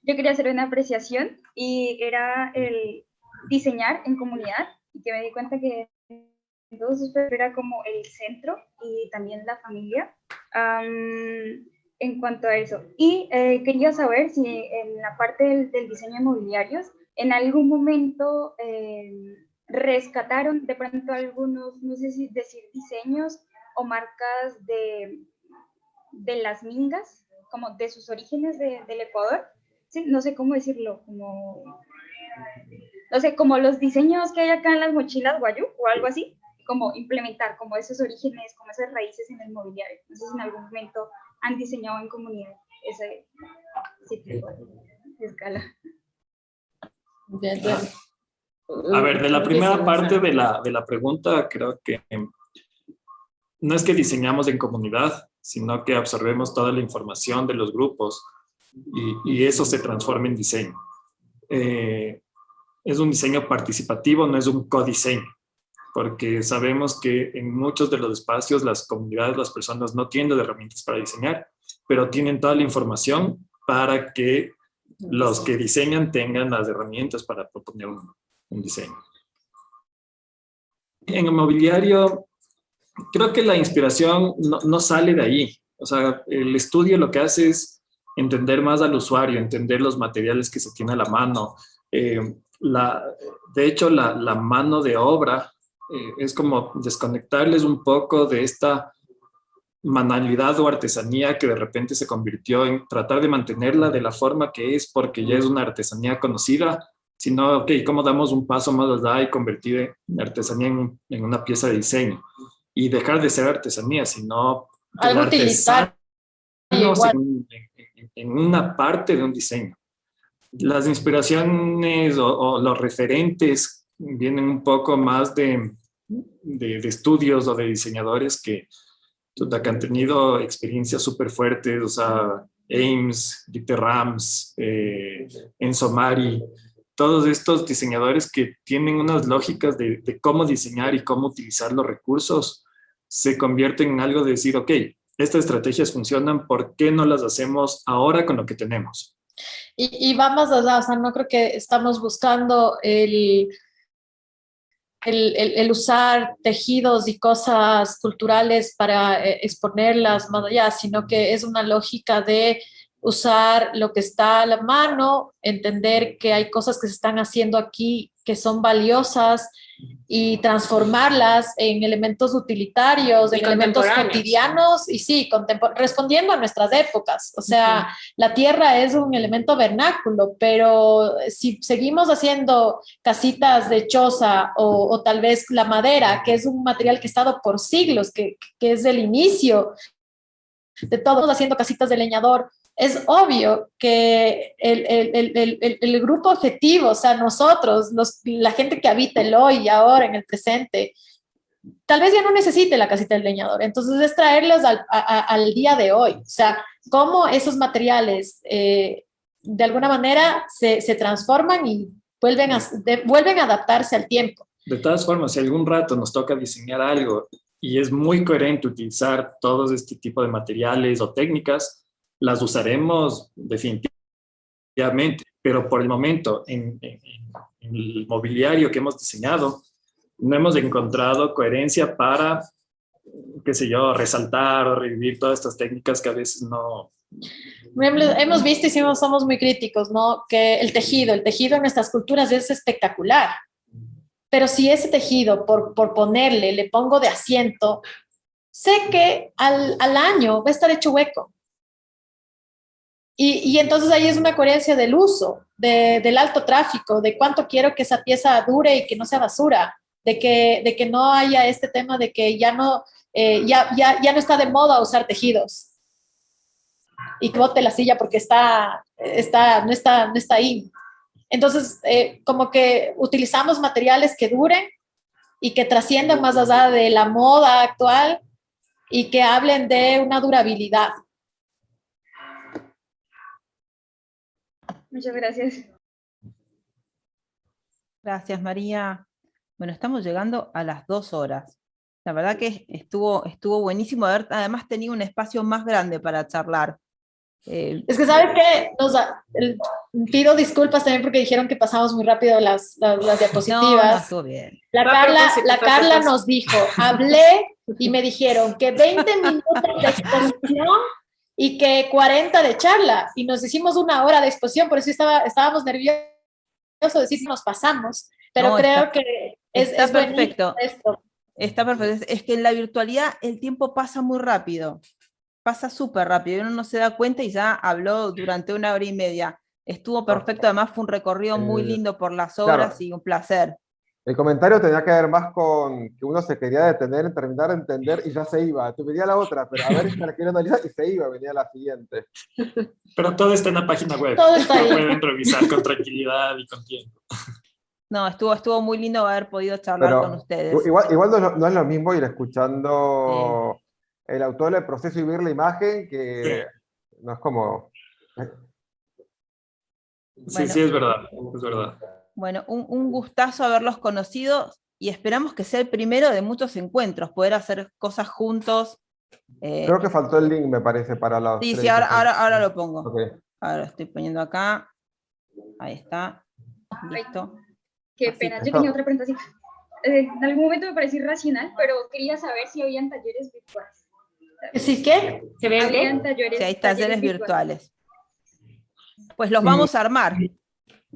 H: Yo quería hacer una apreciación y era el diseñar en comunidad, y que me di cuenta que entonces era como el centro y también la familia en cuanto a eso. Y quería saber si en la parte del diseño de mobiliarios, en algún momento rescataron de pronto algunos, no sé si decir diseños o marcas de las mingas, como de sus orígenes del Ecuador. Sí, no sé cómo decirlo, como, no sé, como los diseños que hay acá en las mochilas guayú o algo así, como implementar como esos orígenes, como esas raíces en el mobiliario. No sé si en algún momento han diseñado en comunidad ese tipo de escala.
C: Bien, bien.
B: A ver, de la primera parte de la pregunta, creo que no es que diseñamos en comunidad, sino que absorbemos toda la información de los grupos y eso se transforma en diseño. Es un diseño participativo, no es un codiseño, porque sabemos que en muchos de los espacios las comunidades, las personas no tienen las herramientas para diseñar, pero tienen toda la información para que los que diseñan tengan las herramientas para proponer un diseño. En el mobiliario, creo que la inspiración no sale de ahí. O sea, el estudio lo que hace es entender más al usuario, entender los materiales que se tiene a la mano. De hecho, la mano de obra es como desconectarles un poco de esta manualidad o artesanía que de repente se convirtió en tratar de mantenerla de la forma que es porque ya es una artesanía conocida, sino, ok, ¿cómo damos un paso más allá y convertir la artesanía en una pieza de diseño? Y dejar de ser artesanía, sino
C: Algo utilitario.
B: en una parte de un diseño. Las inspiraciones o los referentes vienen un poco más de estudios o de diseñadores que han tenido experiencias súper fuertes, o sea, Ames, Dieter Rams, Enzo Mari, todos estos diseñadores que tienen unas lógicas de cómo diseñar y cómo utilizar los recursos, se convierten en algo de decir, ok, estas estrategias funcionan, ¿por qué no las hacemos ahora con lo que tenemos?
C: Y va más allá, o sea, no creo que estamos buscando el usar tejidos y cosas culturales para exponerlas más allá, sino que es una lógica de usar lo que está a la mano, entender que hay cosas que se están haciendo aquí que son valiosas y transformarlas en elementos utilitarios, en elementos cotidianos y sí, respondiendo a nuestras épocas. O sea, la tierra es un elemento vernáculo, pero si seguimos haciendo casitas de choza o tal vez la madera, que es un material que ha estado por siglos, que es el inicio de todos haciendo casitas de leñador, es obvio que el grupo objetivo, o sea, nosotros, la gente que habita el hoy y ahora en el presente, tal vez ya no necesite la casita del leñador. Entonces es traerlos al día de hoy. O sea, cómo esos materiales de alguna manera se transforman y vuelven a adaptarse al tiempo.
B: De todas formas, si algún rato nos toca diseñar algo y es muy coherente utilizar todos este tipo de materiales o técnicas, las usaremos definitivamente, pero por el momento en el mobiliario que hemos diseñado no hemos encontrado coherencia para, qué sé yo, resaltar o revivir todas estas técnicas que a veces no...
C: Hemos visto y somos muy críticos, ¿no? Que el tejido en nuestras culturas es espectacular, pero si ese tejido, por ponerle, le pongo de asiento, sé que al año va a estar hecho hueco. Y entonces ahí es una coherencia del uso, del alto tráfico, de cuánto quiero que esa pieza dure y que no sea basura. de que no haya este tema de que ya no está de moda usar tejidos y que bote la silla porque no está ahí. Entonces, como que utilizamos materiales que duren y que trasciendan más allá de la moda actual y que hablen de una durabilidad.
H: Muchas gracias.
A: Gracias, María. Bueno, estamos llegando a las 2 horas. La verdad que estuvo buenísimo haber además tenido un espacio más grande para charlar.
C: Es que, ¿sabes qué? Pido disculpas también porque dijeron que pasamos muy rápido las diapositivas.
A: No, estuvo bien.
C: La Carla nos dijo, hablé y me dijeron que 20 minutos de exposición y que 40 de charla. Y nos hicimos 1 hora de exposición, por eso estábamos nerviosos de decir si nos pasamos. Pero
A: No,
C: creo que
A: está
C: es
A: perfecto.
C: Esto.
A: Está perfecto. Es que en la virtualidad el tiempo pasa muy rápido. Pasa súper rápido. Uno no se da cuenta y ya habló durante 1 hora y media. Estuvo perfecto. Además fue un recorrido muy lindo por las obras, claro, y un placer.
E: El comentario tenía que ver más con que uno se quería detener, terminar de entender y ya se iba. Tú venía la otra, pero a ver, esta la quiero analizar y se iba, venía la siguiente.
B: Pero todo está en la página web.
C: Todo está ahí.
B: Lo pueden revisar con tranquilidad y con tiempo.
A: No, estuvo muy lindo haber podido charlar
E: pero
A: con ustedes.
E: Igual no es lo mismo ir escuchando el autor del proceso y ver la imagen, que no es como...
B: Sí, sí, es verdad, es verdad.
A: Bueno, un gustazo haberlos conocido y esperamos que sea el primero de muchos encuentros, poder hacer cosas juntos.
E: Creo que faltó el link, me parece, para los...
A: Sí, ahora lo pongo.
E: Okay.
A: Ahora lo estoy poniendo acá. Ahí está. Listo.
H: Qué pena, yo tenía otra pregunta. En algún momento me pareció irracional, pero quería saber si habían talleres virtuales.
C: ¿Sí qué?
D: ¿Se ven
H: ¿Habían talleres,
A: si hay talleres virtuales? Pues los vamos a armar.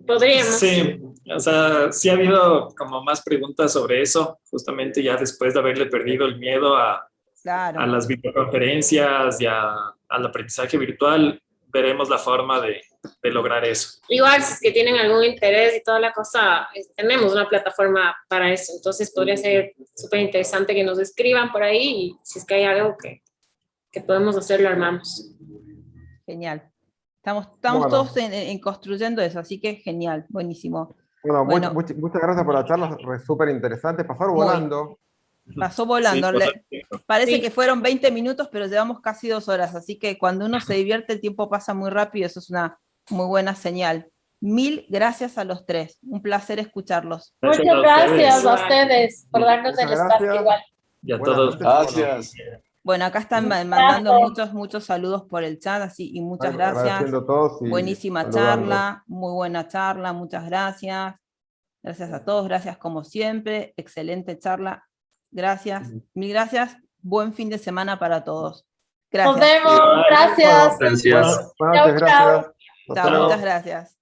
D: Podríamos.
B: Sí, o sea, sí ha habido como más preguntas sobre eso, justamente ya después de haberle perdido el miedo a las videoconferencias y al aprendizaje virtual, veremos la forma de lograr eso.
D: Igual, si es que tienen algún interés y toda la cosa, tenemos una plataforma para eso, entonces podría ser súper interesante que nos escriban por ahí y si es que hay algo que podemos hacer, lo armamos.
A: Genial. Estamos todos en construyendo eso, así que genial, buenísimo.
E: Bueno, muchas gracias por la charla, súper interesante, pasó volando.
A: Pasó volando, parece que fueron 20 minutos, pero llevamos casi 2 horas, así que cuando uno se divierte el tiempo pasa muy rápido, eso es una muy buena señal. 1000 gracias a los 3, un placer escucharlos.
C: Muchas gracias a ustedes por darnos el espacio igual.
B: Y a todos.
F: Gracias.
A: Bueno, acá están mandando muchos saludos por el chat, así, y muchas gracias. Buenísima charla, muy buena charla, muchas gracias. Gracias a todos, gracias como siempre, excelente charla. Gracias, 1000 gracias, buen fin de semana para todos. Gracias.
C: Nos vemos, gracias.
E: Buenas noches, gracias.
A: Chao, muchas gracias.